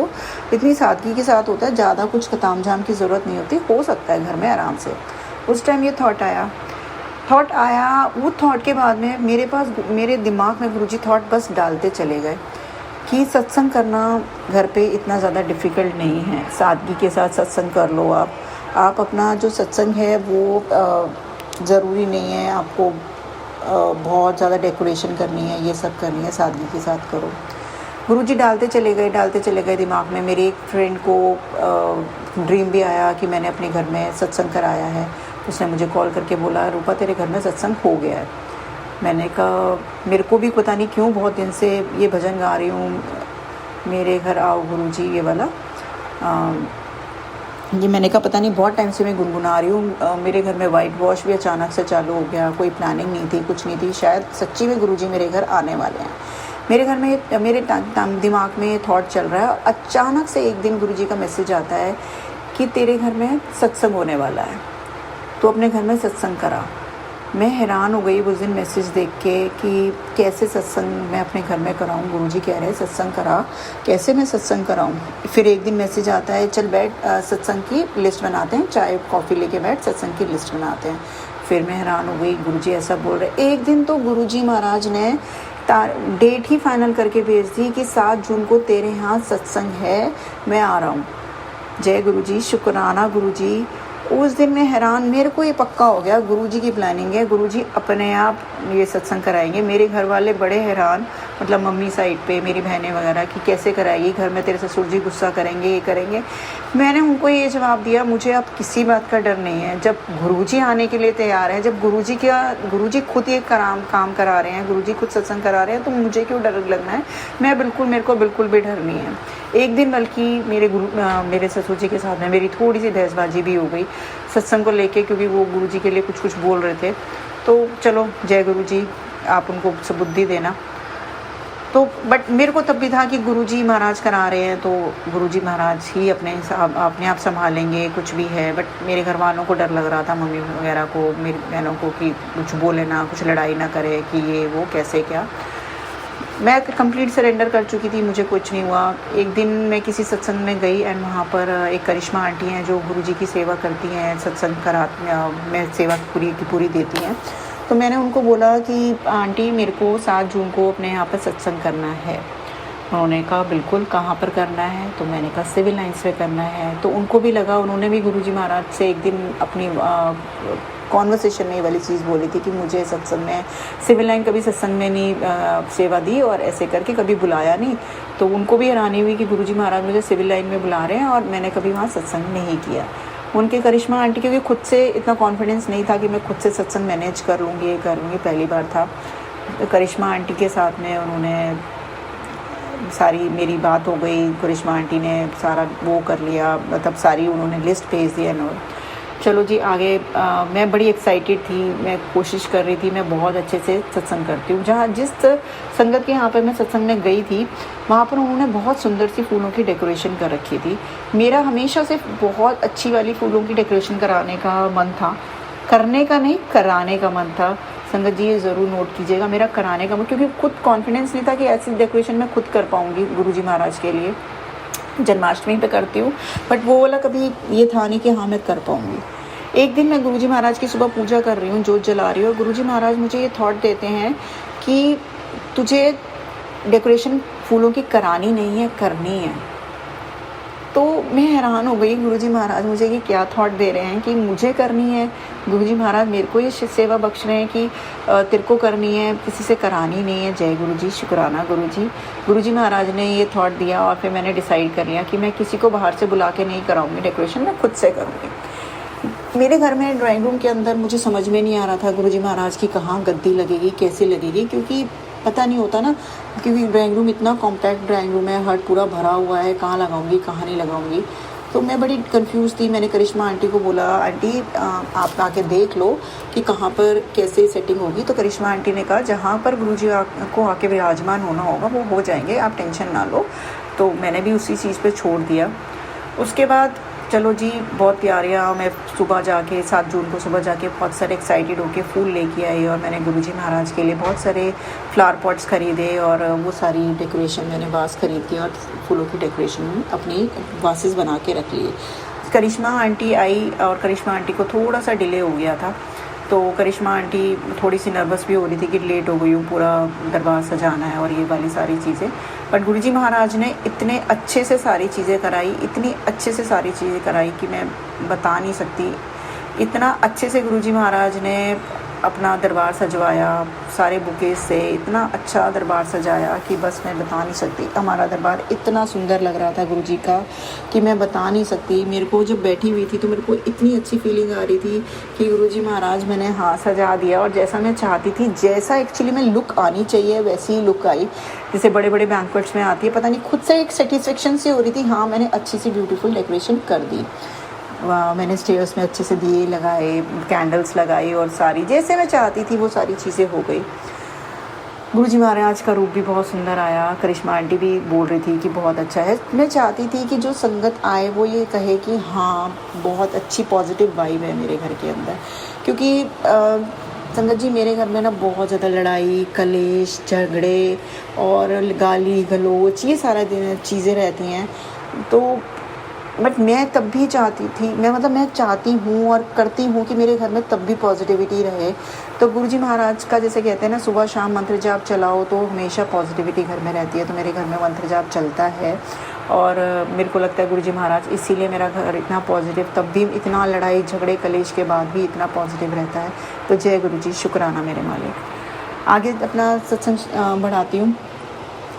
इतनी सादगी के साथ होता है, ज़्यादा कुछ ताम झाम की ज़रूरत नहीं होती, हो सकता है घर में आराम से। उस टाइम ये थॉट आया। वो थॉट के बाद में मेरे दिमाग में गुरुजी थॉट बस डालते चले गए कि सत्संग करना घर पे इतना ज़्यादा डिफ़िकल्ट नहीं है, सादगी के साथ सत्संग कर लो आप अपना जो सत्संग है वो ज़रूरी नहीं है आपको बहुत ज़्यादा डेकोरेशन करनी है, ये सब करनी है, सादगी के साथ करो। गुरुजी डालते चले गए दिमाग में। मेरी एक फ्रेंड को ड्रीम भी आया कि मैंने अपने घर में सत्संग कराया है। उसने मुझे कॉल करके बोला रूपा तेरे घर में सत्संग हो गया है। मैंने कहा मेरे को भी पता नहीं क्यों बहुत दिन से ये भजन गा रही हूँ, मेरे घर आओ गुरुजी, ये वाला ये मैंने कहा पता नहीं बहुत टाइम से मैं गुनगुना रही हूँ। मेरे घर में वाइट वॉश भी अचानक से चालू हो गया, कोई प्लानिंग नहीं थी, कुछ नहीं थी, शायद सच्ची में गुरुजी मेरे घर आने वाले हैं। मेरे घर में मेरे दिमाग में थॉट चल रहा है और अचानक से एक दिन गुरुजी का मैसेज आता है कि तेरे घर में सत्संग होने वाला है, तो अपने घर में सत्संग करा। मैं हैरान हो गई उस दिन मैसेज देख के कि कैसे सत्संग मैं अपने घर में कराऊं। गुरुजी कह रहे हैं सत्संग करा, कैसे मैं सत्संग कराऊं। फिर एक दिन मैसेज आता है चल बैठ सत्संग की लिस्ट बनाते हैं, चाय कॉफ़ी लेके बैठ सत्संग की लिस्ट बनाते हैं। फिर मैं हैरान हो गई, गुरुजी ऐसा बोल रहे। एक दिन तो गुरुजी महाराज ने डेट ही फाइनल करके भेज दी कि 7 जून को तेरे यहाँ सत्संग है, मैं आ रहा हूँ। जय गुरुजी, शुक्राना गुरुजी। उस दिन मैं हैरान, मेरे को ये पक्का हो गया गुरुजी की प्लानिंग है, गुरुजी अपने आप ये सत्संग कराएंगे। मेरे घर वाले बड़े हैरान, मतलब मम्मी साइड पे मेरी बहनें वगैरह कि कैसे कराएगी घर में, तेरे ससुर जी गुस्सा करेंगे, ये करेंगे। मैंने उनको ये जवाब दिया, मुझे अब किसी बात का डर नहीं है। जब गुरुजी आने के लिए तैयार है, जब गुरुजी खुद ये काम करा रहे हैं, गुरुजी खुद सत्संग करा रहे हैं, तो मुझे क्यों डर लगना है। मेरे को बिल्कुल भी डर नहीं है। एक दिन बल्कि मेरे ससुर जी के साथ में मेरी थोड़ी सी बहसबाजी भी हो गई सत्संग को लेके, क्योंकि वो गुरुजी के लिए कुछ बोल रहे थे। तो चलो जय गुरुजी, आप उनको बुद्धि देना। तो बट मेरे को तब भी था कि गुरुजी महाराज करा रहे हैं तो गुरुजी महाराज ही अपने आप संभालेंगे, कुछ भी है। बट मेरे घर वालों को डर लग रहा था, मम्मी वगैरह को, मेरी बहनों को, कि कुछ बोले ना, कुछ लड़ाई ना करे, कि ये वो कैसे क्या। मैं कंप्लीट सरेंडर कर चुकी थी, मुझे कुछ नहीं हुआ। एक दिन मैं किसी सत्संग में गई एंड वहाँ पर एक करिश्मा आंटी हैं जो गुरुजी की सेवा करती हैं, सत्संग में सेवा पूरी देती हैं। तो मैंने उनको बोला कि आंटी मेरे को 7 जून को अपने यहाँ पर सत्संग करना है। उन्होंने कहा बिल्कुल, कहाँ पर करना है? तो मैंने कहा सिविल लाइन्स पे करना है। तो उनको भी लगा, उन्होंने भी गुरुजी महाराज से एक दिन अपनी कॉन्वर्सेशन में ये वाली चीज़ बोली थी कि मुझे सत्संग में, सिविल लाइन कभी सत्संग में नहीं सेवा दी और ऐसे करके कभी बुलाया नहीं। तो उनको भी हैरानी हुई कि गुरुजी महाराज मुझे सिविल लाइन में बुला रहे हैं और मैंने कभी वहाँ सत्संग नहीं किया। उनके करिश्मा आंटी, क्योंकि खुद से इतना कॉन्फिडेंस नहीं था कि मैं खुद से सत्संग मैनेज कर लूँगी, पहली बार था। तो करिश्मा आंटी के साथ में उन्होंने सारी मेरी बात हो गई, करिश्मा आंटी ने सारा वो कर लिया, मतलब सारी उन्होंने लिस्ट भेज दिया ना। चलो जी आगे। मैं बड़ी एक्साइटेड थी, मैं कोशिश कर रही थी, मैं बहुत अच्छे से सत्संग करती हूँ। जिस संगत के यहाँ पर मैं सत्संग में गई थी, वहाँ पर उन्होंने बहुत सुंदर सी फूलों की डेकोरेशन कर रखी थी। मेरा हमेशा से बहुत अच्छी वाली फूलों की डेकोरेशन कराने का मन था, करने का नहीं, कराने का मन था। संगत जी ये ज़रूर नोट कीजिएगा, मेरा कराने का मन, क्योंकि खुद कॉन्फिडेंस नहीं था कि ऐसी डेकोरेशन मैं खुद कर पाऊँगी गुरुजी महाराज के लिए। जन्माष्टमी पे करती हूँ, बट वो वाला कभी ये था नहीं कि हाँ मैं कर पाऊँगी। एक दिन मैं गुरुजी महाराज की सुबह पूजा कर रही हूँ, जोत जला रही हूँ, और गुरुजी महाराज मुझे ये थॉट देते हैं कि तुझे डेकोरेशन फूलों की करानी नहीं है, करनी है। तो मैं हैरान हो गई, गुरुजी महाराज मुझे ये क्या थॉट दे रहे हैं कि मुझे करनी है। गुरुजी महाराज मेरे को ये सेवा बख्श रहे हैं कि तेरे को करनी है, किसी से करानी नहीं है। जय गुरुजी, शुक्राना गुरुजी। गुरुजी महाराज ने ये थॉट दिया और फिर मैंने डिसाइड कर लिया कि मैं किसी को बाहर से बुला के नहीं कराऊंगी डेकोरेशन, मैं खुद से करूँगी। मेरे घर में ड्राइंग रूम के अंदर मुझे समझ में नहीं आ रहा था गुरुजी महाराज की कहाँ गद्दी लगेगी, कैसे लगेगी, क्योंकि पता नहीं होता ना, क्योंकि ड्राइंग रूम इतना कॉम्पैक्ट ड्राइंग रूम है, हर पूरा भरा हुआ है, कहाँ लगाऊंगी कहाँ नहीं लगाऊंगी। तो मैं बड़ी कंफ्यूज थी। मैंने करिश्मा आंटी को बोला, आंटी आप आके देख लो कि कहाँ पर कैसे सेटिंग होगी। तो करिश्मा आंटी ने कहा जहाँ पर गुरुजी को आके विराजमान होना होगा वो हो जाएंगे, आप टेंशन ना लो। तो मैंने भी उसी चीज़ पे छोड़ दिया। उसके बाद चलो जी, बहुत प्यारियाँ, मैं सुबह जाके 7 जून को सुबह जाके बहुत सारे एक्साइटेड होके फूल लेके आई और मैंने गुरुजी महाराज के लिए बहुत सारे फ्लावर पॉट्स ख़रीदे और वो सारी डेकोरेशन मैंने वास ख़रीद के और फूलों की डेकोरेशन अपनी वासेस बना के रख लिए। करिश्मा आंटी आई और करिश्मा आंटी को थोड़ा सा डिले हो गया था, तो करिश्मा आंटी थोड़ी सी नर्वस भी हो रही थी कि लेट हो गई हूँ, पूरा दरबार सजाना है और ये वाली सारी चीज़ें। बट गुरुजी महाराज ने इतने अच्छे से सारी चीज़ें कराई, इतनी अच्छे से सारी चीज़ें कराई कि मैं बता नहीं सकती। इतना अच्छे से गुरुजी महाराज ने अपना दरबार सजवाया, सारे बुकेज से इतना अच्छा दरबार सजाया कि बस मैं बता नहीं सकती। हमारा दरबार इतना सुंदर लग रहा था गुरुजी का कि मैं बता नहीं सकती। मेरे को जब बैठी हुई थी तो मेरे को इतनी अच्छी फीलिंग आ रही थी कि गुरुजी महाराज मैंने हाँ सजा दिया और जैसा मैं चाहती थी, जैसा एक्चुअली में लुक आनी चाहिए वैसी ही लुक आई, जैसे बड़े बड़े बैंक्वेट्स में आती है। पता नहीं खुद से एक सेटिस्फेक्शन सी हो रही थी, हाँ मैंने अच्छी सी ब्यूटीफुल डेकोरेशन कर दी। मैंने स्टेयर्स में अच्छे से दिए लगाए, कैंडल्स लगाई और सारी जैसे मैं चाहती थी वो सारी चीज़ें हो गई। गुरुजी महाराज का रूप भी बहुत सुंदर आया। करिश्मा आंटी भी बोल रही थी कि बहुत अच्छा है। मैं चाहती थी कि जो संगत आए वो ये कहे कि हाँ बहुत अच्छी पॉजिटिव वाइब है मेरे घर के अंदर, क्योंकि संगत जी मेरे घर में ना बहुत ज़्यादा लड़ाई, कलेश, झगड़े और गाली गलोच ये सारा दिन चीज़ें रहती हैं। तो बट मैं तब भी चाहती थी, मैं चाहती हूँ और करती हूँ कि मेरे घर में तब भी पॉजिटिविटी रहे। तो गुरुजी महाराज का जैसे कहते हैं ना, सुबह शाम मंत्र जाप चलाओ तो हमेशा पॉजिटिविटी घर में रहती है। तो मेरे घर में मंत्र जाप चलता है और मेरे को लगता है गुरुजी महाराज इसीलिए मेरा घर इतना पॉजिटिव, तब भी इतना लड़ाई झगड़े कलेश के बाद भी इतना पॉजिटिव रहता है। तो जय गुरुजी, शुक्राना मेरे मालिक। आगे अपना सत्संग बढ़ाती हूँ।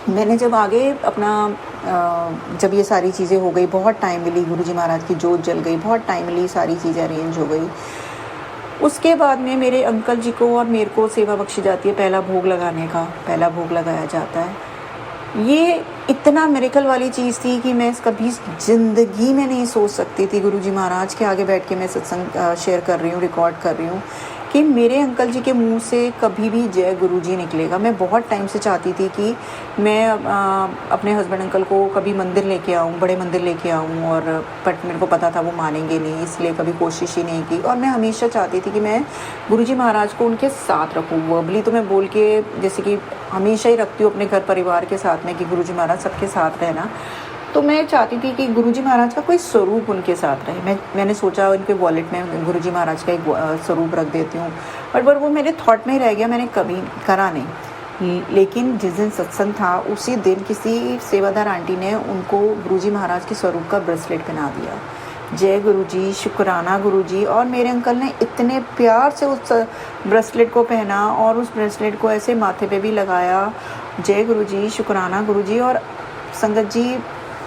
मैंने जब आगे अपना जब ये सारी चीज़ें हो गई, बहुत टाइम मिली, गुरुजी महाराज की जोत जल गई, बहुत टाइम मिली, सारी चीज़ें अरेंज हो गई। उसके बाद में मेरे अंकल जी को और मेरे को सेवा बख्शी जाती है, पहला भोग लगाने का, पहला भोग लगाया जाता है। ये इतना मिरेकल वाली चीज़ थी कि मैं कभी ज़िंदगी में नहीं सोच सकती थी गुरुजी महाराज के आगे बैठ के मैं सत्संग शेयर कर रही हूँ, रिकॉर्ड कर रही हूँ, कि मेरे अंकल जी के मुंह से कभी भी जय गुरुजी निकलेगा। मैं बहुत टाइम से चाहती थी कि मैं अपने हस्बैंड अंकल को कभी मंदिर लेके आऊँ, बड़े मंदिर लेके आऊँ, और बट मेरे को पता था वो मानेंगे नहीं, इसलिए कभी कोशिश ही नहीं की। और मैं हमेशा चाहती थी कि मैं गुरुजी महाराज को उनके साथ रखूँ। वर्बली तो मैं बोल के जैसे कि हमेशा ही रखती हूँ अपने घर परिवार के साथ में कि गुरुजी महाराज सबके साथ रहना, तो मैं चाहती थी कि गुरुजी महाराज का कोई स्वरूप उनके साथ रहे। मैंने सोचा उनके वॉलेट में गुरुजी महाराज का एक स्वरूप रख देती हूँ, बट वो मेरे थॉट में ही रह गया, मैंने कभी करा नहीं। लेकिन जिस दिन सत्संग था उसी दिन किसी सेवादार आंटी ने उनको गुरुजी महाराज के स्वरूप का ब्रेसलेट पहना दिया। जय गुरुजी, शुक्राना गुरुजी। और मेरे अंकल ने इतने प्यार से उस ब्रेसलेट को पहना और उस ब्रेसलेट को ऐसे माथे पे भी लगाया, जय गुरुजी, शुक्राना गुरुजी। और संगत जी,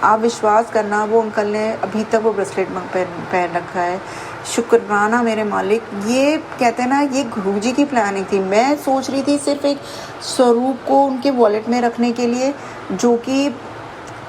आप विश्वास करना, वो अंकल ने अभी तक वो ब्रेसलेट पहन रखा है। शुक्राना मेरे मालिक। ये कहते हैं ना, ये गुरुजी की प्लानिंग थी। मैं सोच रही थी सिर्फ एक स्वरूप को उनके वॉलेट में रखने के लिए, जो कि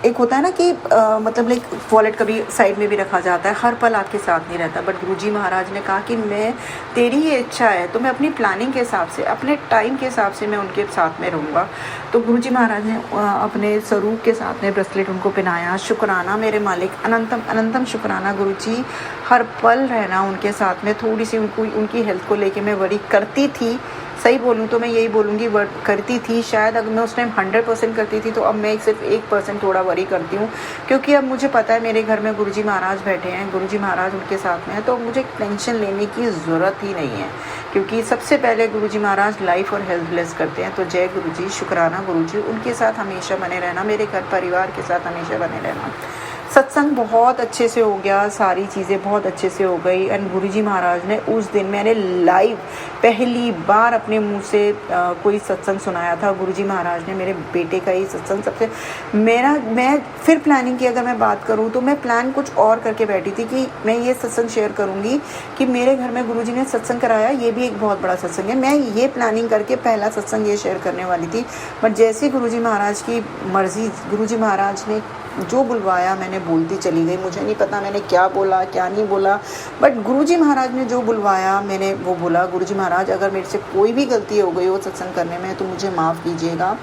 एक होता है ना कि मतलब लाइक वॉलेट कभी साइड में भी रखा जाता है, हर पल आपके साथ नहीं रहता। बट गुरुजी महाराज ने कहा कि मैं, तेरी ये इच्छा है तो मैं अपनी प्लानिंग के हिसाब से, अपने टाइम के हिसाब से मैं उनके साथ में रहूँगा। तो गुरुजी महाराज ने अपने स्वरूप के साथ में ब्रेसलेट उनको पहनाया। शुक्राना मेरे मालिक, अनंतम अनंतम शुक्राना गुरुजी। हर पल रहना उनके साथ में। थोड़ी सी उनकी हेल्थ को लेके मैं वरी करती थी, सही बोलूँ तो मैं यही बोलूँगी, करती थी। शायद अगर मैं उस टाइम 100% करती थी तो अब मैं सिर्फ 1% थोड़ा वरी करती हूँ, क्योंकि अब मुझे पता है मेरे घर में गुरुजी महाराज बैठे हैं, गुरुजी महाराज उनके साथ में हैं, तो मुझे टेंशन लेने की ज़रूरत ही नहीं है, क्योंकि सबसे पहले गुरुजी महाराज लाइफ और हेल्थ ब्लेस करते हैं। तो जय गुरुजी, शुक्राना गुरुजी। उनके साथ हमेशा बने रहना, मेरे घर परिवार के साथ हमेशा बने रहना। सत्संग बहुत अच्छे से हो गया, सारी चीज़ें बहुत अच्छे से हो गई। एंड गुरुजी महाराज ने उस दिन, मैंने लाइव पहली बार अपने मुंह से कोई सत्संग सुनाया था। गुरुजी महाराज ने मेरे बेटे का ही सत्संग सबसे मैं फिर प्लानिंग की अगर मैं बात करूं तो मैं प्लान कुछ और करके बैठी थी कि मैं ये सत्संग शेयर करूंगी कि मेरे घर में गुरुजी ने सत्संग कराया, ये भी एक बहुत बड़ा सत्संग है। मैं ये प्लानिंग करके पहला सत्संग ये शेयर करने वाली थी, बट जैसे गुरुजी महाराज की मर्जी, गुरुजी महाराज ने जो बुलवाया मैंने बोलती चली गई। मुझे नहीं पता मैंने क्या बोला क्या नहीं बोला, बट गुरुजी महाराज ने जो बुलवाया मैंने वो बोला। गुरुजी महाराज, अगर मेरे से कोई भी गलती हो गई हो सत्संग करने में तो मुझे माफ़ कीजिएगा।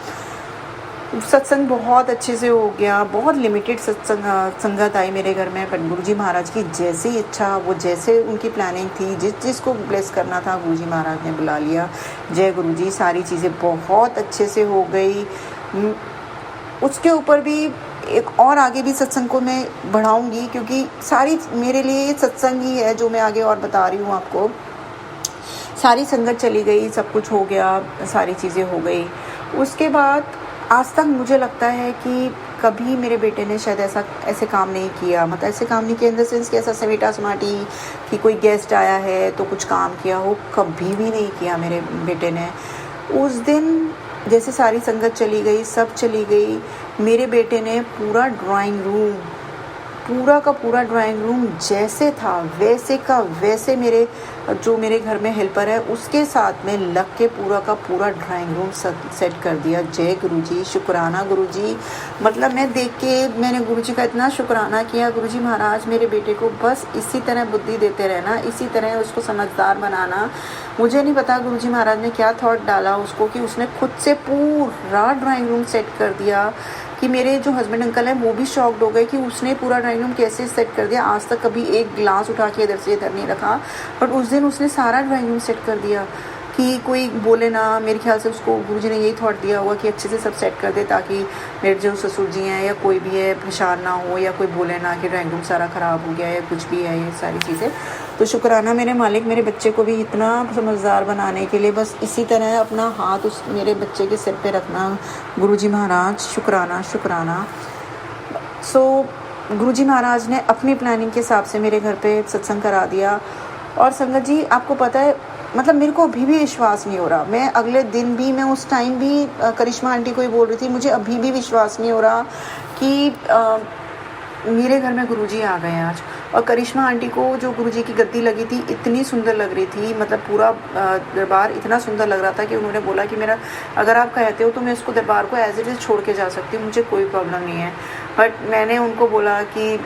सत्संग बहुत अच्छे से हो गया, बहुत लिमिटेड संगत आई मेरे घर में, बट गुरुजी महाराज की जैसी इच्छा, वो जैसे उनकी प्लानिंग थी, जिसको ब्लेस करना था गुरुजी महाराज ने बुला लिया। जय गुरुजी। सारी चीज़ें बहुत अच्छे से हो गई। उसके ऊपर भी एक और आगे भी सत्संग को मैं बढ़ाऊंगी, क्योंकि सारी मेरे लिए सत्संग ही है जो मैं आगे और बता रही हूँ आपको। सारी संगत चली गई, सब कुछ हो गया, सारी चीज़ें हो गई। उसके बाद आज तक मुझे लगता है कि कभी मेरे बेटे ने शायद ऐसे काम नहीं किया, मतलब ऐसे काम नहीं किया इन द सेंस कि ऐसा समेटा समाटी कि कोई गेस्ट आया है तो कुछ काम किया हो, कभी भी नहीं किया मेरे बेटे ने। उस दिन जैसे सारी संगत चली गई, सब चली गई, मेरे बेटे ने पूरा ड्राइंग रूम, पूरा का पूरा ड्राइंग रूम जैसे था वैसे का वैसे, मेरे घर में हेल्पर है उसके साथ में लग के पूरा का पूरा ड्राइंग रूम सेट कर दिया। जय गुरुजी, शुक्राना गुरुजी। मतलब मैं देख के मैंने गुरुजी का इतना शुक्राना किया। गुरुजी महाराज, मेरे बेटे को बस इसी तरह बुद्धि देते रहना, इसी तरह उसको समझदार बनाना। मुझे नहीं पता गुरुजी महाराज ने क्या थॉट डाला उसको कि उसने खुद से पूरा ड्राइंग रूम सेट कर दिया, कि मेरे जो हस्बैंड अंकल हैं वो भी शॉक्ड हो गए कि उसने पूरा ड्राइंग रूम कैसे सेट कर दिया। आज तक कभी एक ग्लास उठा के इधर से इधर नहीं रखा, बट उस दिन उसने सारा ड्राइंग रूम सेट कर दिया कि कोई बोले ना। मेरे ख्याल से उसको गुरुजी ने यही थॉट दिया होगा कि अच्छे से सब सेट कर दे, ताकि मेरे जो ससुर जी हैं या कोई भी है परेशान ना हो, या कोई बोले ना कि ड्राइंग रूम सारा ख़राब हो गया या कुछ भी है, ये सारी चीज़ें। तो शुक्राना मेरे मालिक, मेरे बच्चे को भी इतना समझदार बनाने के लिए बस इसी तरह अपना हाथ उस मेरे बच्चे के सिर पे रखना। गुरुजी महाराज, शुक्राना शुक्राना। सो गुरुजी महाराज ने अपनी प्लानिंग के हिसाब से मेरे घर पे सत्संग करा दिया। और संगत जी, आपको पता है मतलब मेरे को अभी भी विश्वास नहीं हो रहा। मैं अगले दिन भी, मैं उस टाइम भी करिश्मा आंटी को ही बोल रही थी, मुझे अभी भी विश्वास नहीं हो रहा कि मेरे घर में गुरुजी आ गए हैं आज। और करिश्मा आंटी को जो गुरुजी की गद्दी लगी थी इतनी सुंदर लग रही थी, मतलब पूरा दरबार इतना सुंदर लग रहा था कि उन्होंने बोला कि मेरा, अगर आप कहते हो तो मैं इसको दरबार को एज इट इज़ छोड़ के जा सकती हूँ, मुझे कोई प्रॉब्लम नहीं है। बट मैंने उनको बोला कि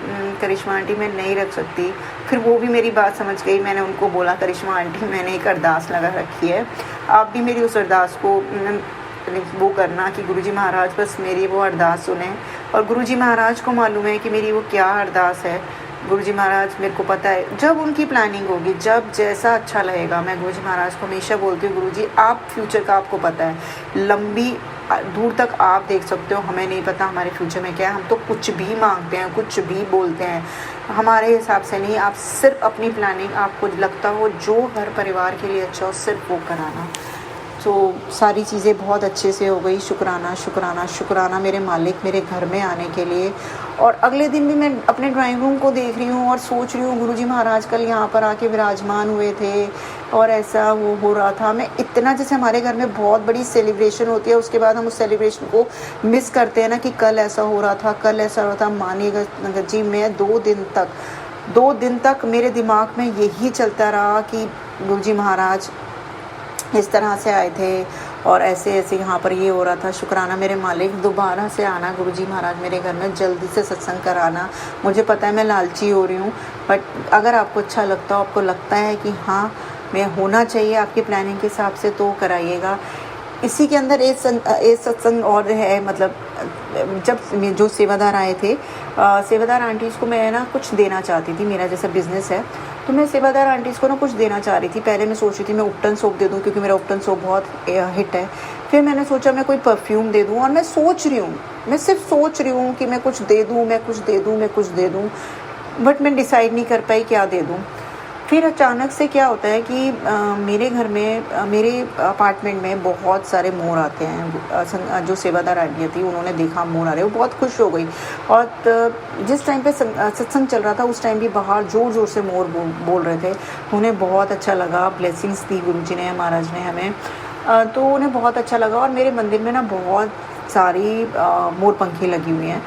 करिश्मा आंटी मैं नहीं रख सकती। फिर वो भी मेरी बात समझ गई। मैंने उनको बोला, करिश्मा आंटी मैंने एक अरदास लगा रखी है, आप भी मेरी उस अरदास को वो करना कि गुरुजी महाराज बस मेरी वो अरदास सुने। और गुरुजी महाराज को मालूम है कि मेरी वो क्या अरदास है। गुरुजी महाराज, मेरे को पता है जब उनकी प्लानिंग होगी, जब जैसा अच्छा लगेगा। मैं गुरुजी महाराज को हमेशा बोलती हूँ, गुरुजी आप फ्यूचर का आपको पता है, लंबी दूर तक आप देख सकते हो, हमें नहीं पता हमारे फ्यूचर में क्या है। हम तो कुछ भी मांगते हैं, कुछ भी बोलते हैं, हमारे हिसाब से नहीं। आप सिर्फ अपनी प्लानिंग, आपको लगता हो जो हर परिवार के लिए अच्छा हो, सिर्फ वो कराना। तो सारी चीज़ें बहुत अच्छे से हो गई। शुक्राना शुक्राना शुक्राना मेरे मालिक, मेरे घर में आने के लिए। और अगले दिन भी मैं अपने ड्राइंग रूम को देख रही हूँ और सोच रही हूँ, गुरुजी महाराज कल यहाँ पर आके विराजमान हुए थे और ऐसा वो हो रहा था। मैं इतना, जैसे हमारे घर में बहुत बड़ी सेलिब्रेशन होती है, उसके बाद हम उस सेलिब्रेशन को मिस करते हैं ना कि कल ऐसा हो रहा था, कल ऐसा हो रहा था। मानिएगा जी, मैं 2 दिन तक मेरे दिमाग में यही चलता रहा कि गुरुजी महाराज इस तरह से आए थे और ऐसे ऐसे यहाँ पर ये हो रहा था। शुक्राना मेरे मालिक, दोबारा से आना गुरुजी महाराज मेरे घर में, जल्दी से सत्संग कराना। मुझे पता है मैं लालची हो रही हूँ, बट अगर आपको अच्छा लगता हो, आपको लगता है कि हाँ मैं होना चाहिए आपकी प्लानिंग के हिसाब से, तो कराइएगा। इसी के अंदर एक सत्संग और है, मतलब जब जो सेवादार आए थे, सेवादार आंटीज़ को मैं ना कुछ देना चाहती थी। मेरा जैसा बिज़नेस है तो मैं सेवादार आंटीज़ को ना कुछ देना चाह रही थी। पहले मैं सोच रही थी मैं उपटन सोप दे दूं, क्योंकि मेरा उपटन सोप बहुत हिट है। फिर मैंने सोचा मैं कोई परफ्यूम दे दूं, और मैं सोच रही हूँ, मैं सिर्फ सोच रही हूँ कि मैं कुछ दे दूँ, मैं कुछ दे दूँ, मैं कुछ दे दूँ, बट मैं डिसाइड नहीं कर पाई क्या दे दूँ। फिर अचानक से क्या होता है कि मेरे घर में, मेरे अपार्टमेंट में बहुत सारे मोर आते हैं। जो सेवादार आंटी थी उन्होंने देखा मोर आ रहे, वो बहुत खुश हो गई। और जिस टाइम पे सत्संग चल रहा था उस टाइम भी बाहर ज़ोर ज़ोर से मोर बोल रहे थे। उन्हें बहुत अच्छा लगा, ब्लेसिंग्स दी गुरुजी ने, महाराज ने हमें, तो उन्हें बहुत अच्छा लगा। और मेरे मंदिर में ना बहुत सारी मोर पंखी लगी हुई हैं।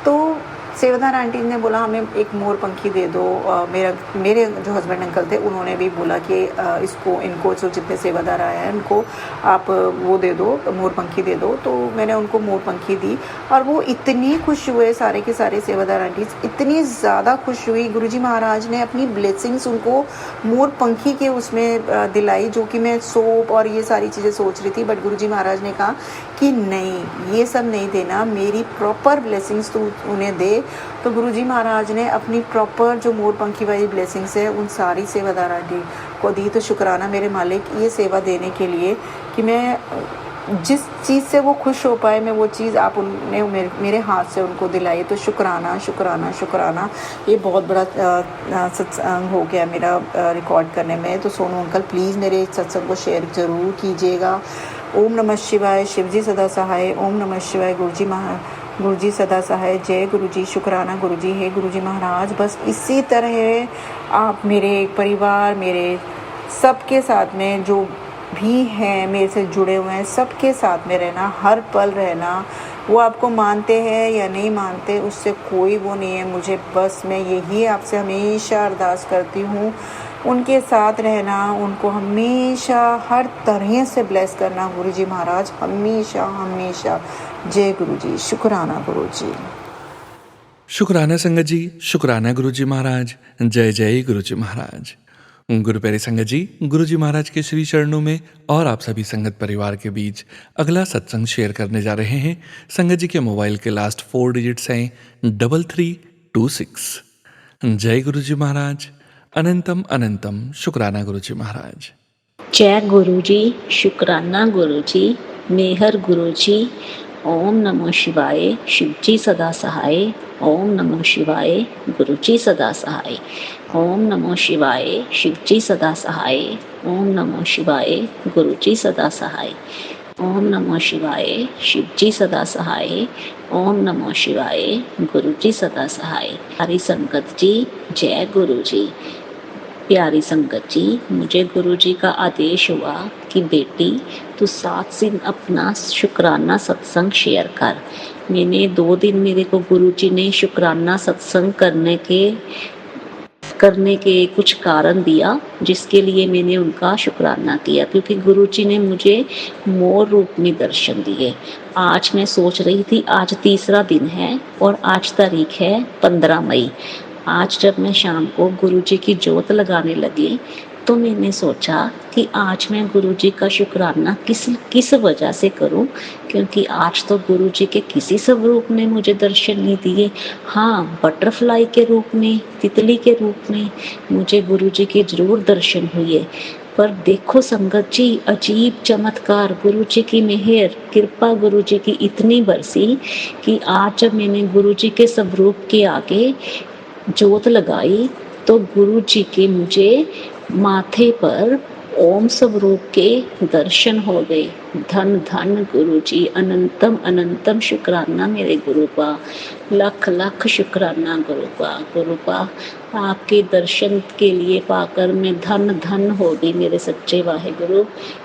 तो सेवादार आंटी ने बोला हमें एक मोर पंखी दे दो। मेरे जो हस्बैंड अंकल थे उन्होंने भी बोला कि इनको जो जितने सेवादार आए हैं उनको आप वो दे दो, मोर पंखी दे दो। तो मैंने उनको मोर पंखी दी और वो इतनी खुश हुए, सारे के सारे सेवादार आंटीज इतनी ज़्यादा खुश हुई। गुरुजी महाराज ने अपनी ब्लेसिंग्स उनको मोर पंखी के उसमें दिलाई, जो कि मैं सोप और ये सारी चीज़ें सोच रही थी। बट गुरुजी महाराज ने कहा कि नहीं, ये सब नहीं देना, मेरी प्रॉपर ब्लेसिंग्स तू उन्हें दे। तो गुरुजी महाराज ने अपनी प्रॉपर जो मोर पंखी वाली ब्लेसिंग्स है उन सारी सेवादार आंटी को दी। तो शुक्राना मेरे मालिक, ये सेवा देने के लिए कि मैं जिस चीज़ से वो खुश हो पाए, मैं वो चीज़ आप उन्हें मेरे हाथ से उनको दिलाई। तो शुक्राना शुक्राना शुक्राना। ये बहुत बड़ा सत्संग हो गया मेरा रिकॉर्ड करने में। तो सोनू अंकल प्लीज़ मेरे सत्संग को शेयर ज़रूर कीजिएगा। ओम नमः शिवाय, शिवजी सदा सहाय। ओम नमः शिवाय, गुरुजी सदा सहाय। जय गुरुजी, शुक्राना गुरुजी। हे गुरुजी महाराज, बस इसी तरह आप मेरे परिवार, मेरे सबके साथ में जो भी हैं मेरे से जुड़े हुए हैं, सबके साथ में रहना, हर पल रहना। वो आपको मानते हैं या नहीं मानते उससे कोई वो नहीं है मुझे। बस मैं यही आपसे हमेशा अरदास करती हूँ, उनके साथ रहना, उनको हमेशा हर तरह से ब्लेस करना गुरुजी महाराज, हमेशा हमेशा। जय गुरुजी, शुक्राना गुरुजी। शुक्राना संगत जी, शुक्राना गुरुजी महाराज। जय जय गुरुजी महाराज। गुरु प्यारे संगत जी, गुरुजी महाराज के श्री चरणों में और आप सभी संगत परिवार के बीच अगला सत्संग शेयर करने जा रहे हैं। संगत जी के मोबाइल के लास्ट 4 डिजिट्स हैं 3326। जय गुरुजी महाराज। अनंतम अनंतम शुक्राना गुरुजी महाराज। जय गुरुजी, शुक्राना गुरुजी, मेहर गुरुजी। ओम नमो शिवाय, शिवजी सदा सहाय। ओम नमो शिवाय, गुरुजी सदा सहाय। ओम नमो शिवाय, शिवजी सदा सहाय। ओम नमो शिवाय, गुरुजी सदा सहाय। ओम नमो शिवाय, शिवजी सदा सहाय। ओम नमो शिवाय, गुरुजी सदा सहाय। हरि संगत जी, जय गुरुजी। प्यारी संगत जी, मुझे गुरुजी का आदेश हुआ कि बेटी तू 7 दिन अपना शुक्राना सत्संग शेयर कर। मैंने 2 दिन मेरे को गुरुजी ने शुक्राना सत्संग करने के कुछ कारण दिया, जिसके लिए मैंने उनका शुक्राना किया, क्योंकि गुरुजी ने मुझे मोर रूप में दर्शन दिए। आज मैं सोच रही थी, आज तीसरा दिन है और आज तारीख है 15 मई। आज जब मैं शाम को गुरुजी की जोत लगाने लगी तो मैंने सोचा कि आज मैं गुरुजी का शुक्राना किस वजह से करूं, क्योंकि आज तो गुरुजी के किसी स्वरूप ने मुझे दर्शन नहीं दिए। हाँ, बटरफ्लाई के रूप में, तितली के रूप में मुझे गुरुजी के जरूर दर्शन हुए। पर देखो संगत जी, अजीब चमत्कार गुरुजी की मेहर कृपा गुरुजी की इतनी बरसी कि आज जब मैंने गुरुजी के स्वरूप के आगे जोत लगाई तो गुरुजी के मुझे माथे पर ओम स्वरूप के दर्शन हो गए। धन धन गुरुजी, अनंतम अनंतम शुक्राना मेरे गुरु का, लख लख शुक्राना गुरु का। आपके दर्शन के लिए पाकर मैं धन धन हो गई मेरे सच्चे वाहेगुरु।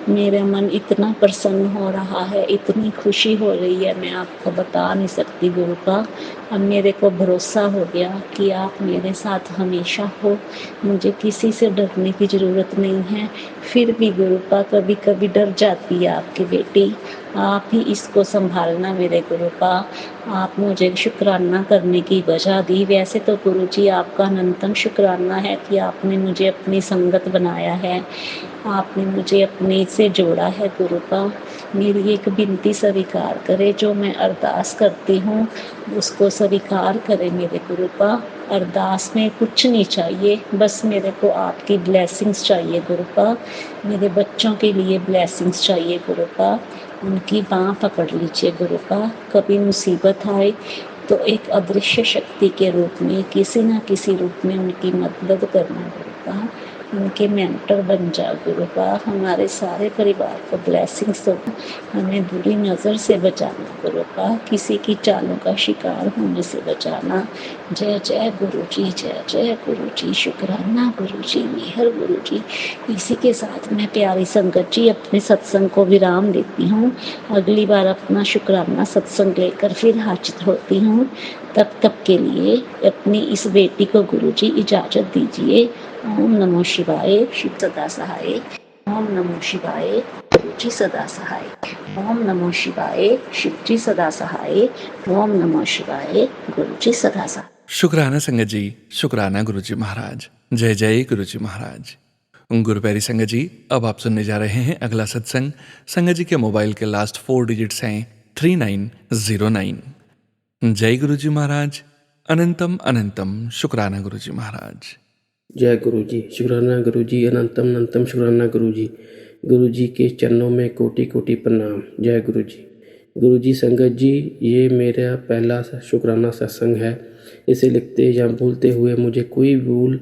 मेरा मन इतना प्रसन्न हो रहा है, इतनी खुशी हो रही है, मैं आपको बता नहीं सकती गुरु का। अब मेरे को भरोसा हो गया कि आप मेरे साथ हमेशा हो, मुझे किसी से डरने की ज़रूरत नहीं है। फिर भी गुरु का कभी कभी डर जाती है आपकी बेटी, आप ही इसको संभालना मेरे गुरु का। आप मुझे शुक्राना करने की वजह दी। वैसे तो गुरुजी आपका अनंतम शुक्राना है कि आपने मुझे अपनी संगत बनाया है, आपने मुझे अपने से जोड़ा है गुरु का। मेरी एक विनती स्वीकार करे, जो मैं अरदास करती हूँ उसको स्वीकार करे मेरे गुरु का। अरदास में कुछ नहीं चाहिए, बस मेरे को आपकी ब्लेसिंग्स चाहिए गुरु का। मेरे बच्चों के लिए ब्लेसिंग्स चाहिए गुरु का, उनकी बाँह पकड़ लीजिए गुरु का। कभी मुसीबत आए तो एक अदृश्य शक्ति के रूप में, किसी न किसी रूप में उनकी मदद करना गुरु का। उनके मेंटर बन जाओ गुरु का। हमारे सारे परिवार को ब्लेसिंग्स दो, हमें बुरी नज़र से बचाना गुरु का, किसी की चालों का शिकार होने से बचाना। जय जय गुरु जी, जय जय गुरु जी, शुक्राना गुरु जी, मेहर गुरु जी। इसी के साथ मैं प्यारी संगत जी अपने सत्संग को विराम देती हूँ। अगली बार अपना शुक्राना सत्संग लेकर फिर हाजिर होती हूँ। तब के लिए अपनी इस बेटी को गुरु जी इजाज़त दीजिए। ओम नमो शिवाय, शिव सदा सहाय। ओम नमो शिवाय, गुरु जी सदा सहाय। ओम नमो शिवाय, शिव जी सदा सहाय। ओम नमो शिवाय, गुरु जी सदा सहाय। शुक्राना संगत जी, शुक्राना गुरु जी महाराज। जय जय गुरु जी महाराज। गुरु प्यारी संगत जी, अब आप सुनने जा रहे हैं अगला सत्संग। संगत जी के मोबाइल के लास्ट 4 डिजिट्स हैं 3909। जय गुरु जी महाराज, अनंतम अनंतम शुक्राना गुरु जी महाराज। जय गुरु जी, शुक्राना गुरु जी, अनंतम अनंतम शुक्राना गुरु जी। गुरु जी के चरणों में कोटि कोटि प्रणाम। जय गुरु जी। गुरु जी संगत जी, ये मेरा पहला शुक्राना सत्संग है। इसे लिखते या बोलते हुए मुझे कोई भूल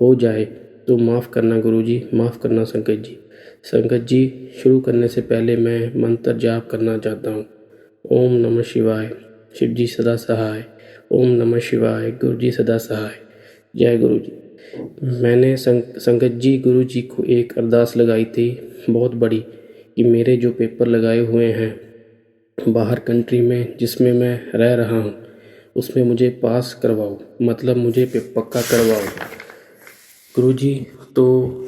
हो जाए तो माफ़ करना गुरु जी, माफ़ करना संगत जी। संगत जी, शुरू करने से पहले मैं मंत्र जाप करना चाहता हूँ। ओम नमः शिवाय, शिव जी सदा सहाय। ओम नमः शिवाय, गुरु जी सदा सहाय। जय गुरु जी। मैंने संगत जी गुरु जी को एक अरदास लगाई थी बहुत बड़ी, कि मेरे जो पेपर लगाए हुए हैं बाहर कंट्री में जिसमें मैं रह रहा हूँ, उसमें मुझे पास करवाओ, मतलब मुझे पक्का करवाओ गुरु जी। तो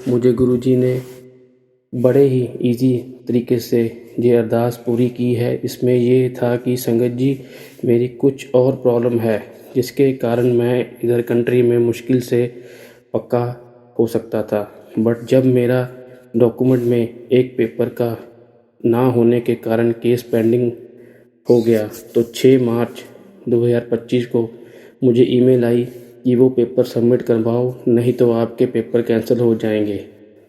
मुझे गुरु जी ने बड़े ही इजी तरीके से ये अरदास पूरी की है। इसमें ये था कि संगत जी, मेरी कुछ और प्रॉब्लम है जिसके कारण मैं इधर कंट्री में मुश्किल से पक्का हो सकता था, बट जब मेरा डॉक्यूमेंट में एक पेपर का ना होने के कारण केस पेंडिंग हो गया, तो 6 मार्च 2025 को मुझे ईमेल आई कि वो पेपर सबमिट करवाओ, नहीं तो आपके पेपर कैंसिल हो जाएंगे।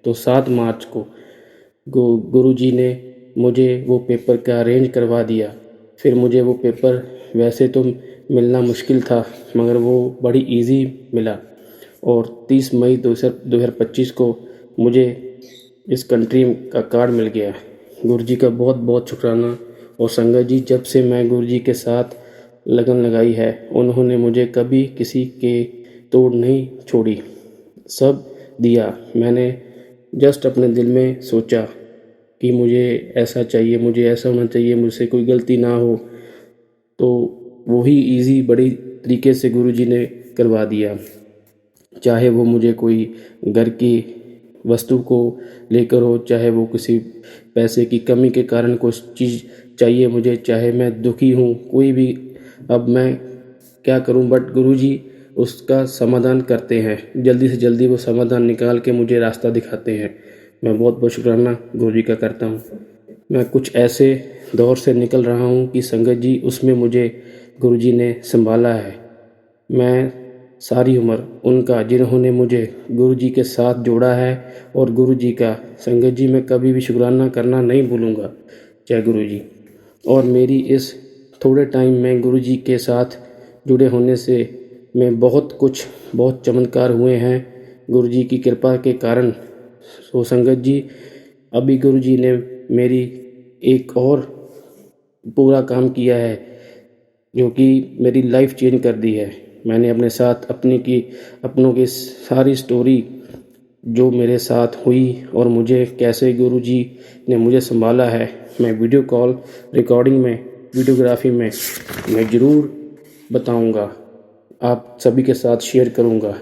तो 7 मार्च को गुरु जी ने मुझे वो पेपर का अरेंज करवा दिया। फिर मुझे वो पेपर वैसे तो मिलना मुश्किल था, मगर वो बड़ी इजी मिला, और 30 मई 2025 को मुझे इस कंट्री का कार्ड मिल गया। गुरु जी का बहुत बहुत शुक्राना। और संगत जी, जब से मैं गुरु जी के साथ लगन लगाई है, उन्होंने मुझे कभी किसी के तोड़ नहीं छोड़ी। सब दिया। मैंने जस्ट अपने दिल में सोचा कि मुझे ऐसा चाहिए, मुझे ऐसा होना चाहिए, मुझसे कोई गलती ना हो, तो वही ईज़ी बड़ी तरीके से गुरुजी ने करवा दिया। चाहे वो मुझे कोई घर की वस्तु को लेकर हो, चाहे वो किसी पैसे की कमी के कारण कुछ चीज़ चाहिए मुझे, चाहे मैं दुखी हूँ, कोई भी, अब मैं क्या करूँ, बट गुरुजी उसका समाधान करते हैं। जल्दी से जल्दी वो समाधान निकाल के मुझे रास्ता दिखाते हैं। मैं बहुत बहुत शुक्राना गुरुजी का करता हूँ। मैं कुछ ऐसे दौर से निकल रहा हूँ कि संगत जी उसमें मुझे गुरुजी ने संभाला है। मैं सारी उम्र उनका, जिन्होंने मुझे गुरुजी के साथ जोड़ा है, और गुरुजी का संगत जी मैं कभी भी शुक्राना करना नहीं भूलूँगा। जय गुरुजी। और मेरी इस थोड़े टाइम में गुरुजी के साथ जुड़े होने से मैं बहुत चमत्कार हुए हैं गुरुजी की कृपा के कारण। सो संगत जी, अभी गुरुजी ने मेरी एक और पूरा काम किया है जो कि मेरी लाइफ चेंज कर दी है। मैंने अपने साथ अपनों की सारी स्टोरी जो मेरे साथ हुई और मुझे कैसे गुरुजी ने मुझे संभाला है, मैं वीडियो कॉल रिकॉर्डिंग में, वीडियोग्राफी में मैं ज़रूर बताऊंगा, आप सभी के साथ शेयर करूंगा।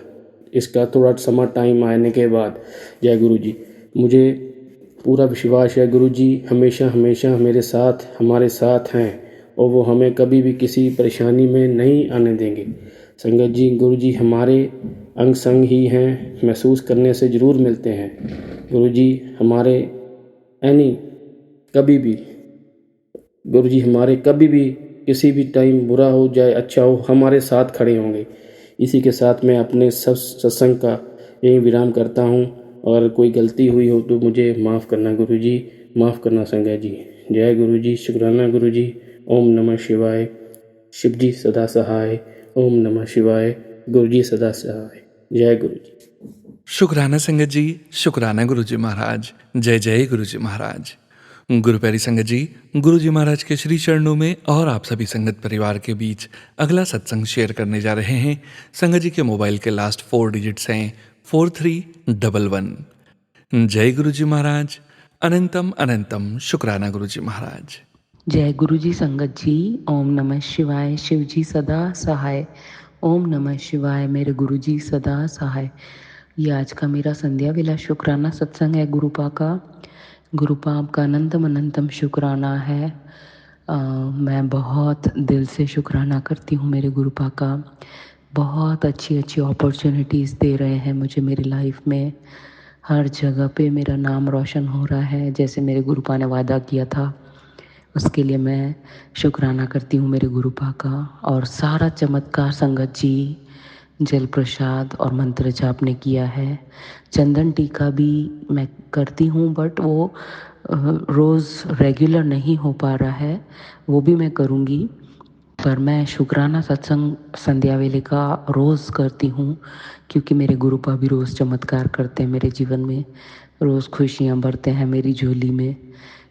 इसका थोड़ा समय टाइम आने के बाद। जय गुरुजी। मुझे पूरा विश्वास है गुरुजी हमेशा हमेशा हमारे साथ हैं, और वो हमें कभी भी किसी परेशानी में नहीं आने देंगे। संगत जी, गुरुजी हमारे अंग संग ही हैं, महसूस करने से ज़रूर मिलते हैं। गुरुजी हमारे कभी भी किसी भी टाइम बुरा हो जाए अच्छा हो, हमारे साथ खड़े होंगे। इसी के साथ मैं अपने सत्संग का यही विराम करता हूँ, और कोई गलती हुई हो तो मुझे माफ़ करना गुरुजी, माफ़ करना संगत जी। जय गुरुजी। शुक्राना गुरुजी। ओम नमः शिवाय। शिव जी सदा सहाय। ओम नमः शिवाय। गुरुजी सदा सहाय। जय गुरुजी। शुक्राना संगत जी, शुक्राना गुरुजी महाराज। जय जय गुरुजी महाराज। गुरु प्यारी संगत जी, गुरुजी महाराज के श्री चरणों में और आप सभी संगत परिवार के बीच अगला सत्संग शेयर करने जा रहे हैं। संगत जी के मोबाइल के लास्ट 4 डिजिट्स हैं 4311। जय गुरुजी महाराज। अनंतम अनंतम शुक्राना गुरुजी महाराज। जय गुरु जी संगत जी। ओम नमः शिवाय। शिव जी सदा सहाय। ओम नमः शिवाय। मेरे गुरु जी सदा सहाय। ये आज का मेरा संध्या वेला शुक्राना सत्संग है गुरुपा का। गुरुपा आपका अनंतम अनंतम शुक्राना है। मैं बहुत दिल से शुक्राना करती हूँ मेरे गुरुपा का। बहुत अच्छी अच्छी अपॉर्चुनिटीज़ दे रहे हैं मुझे मेरी लाइफ में। हर जगह पे मेरा नाम रोशन हो रहा है, जैसे मेरे गुरुपा ने वादा किया था। उसके लिए मैं शुक्राना करती हूँ मेरे गुरुपा का। और सारा चमत्कार संगत जी जल प्रसाद और मंत्र जाप ने किया है। चंदन टीका भी मैं करती हूँ, बट वो रोज़ रेगुलर नहीं हो पा रहा है, वो भी मैं करूँगी। पर मैं शुक्राना सत्संग संध्या वेले का रोज़ करती हूँ, क्योंकि मेरे गुरुपा भी रोज़ चमत्कार करते हैं मेरे जीवन में, रोज़ खुशियाँ भरते हैं मेरी झोली में।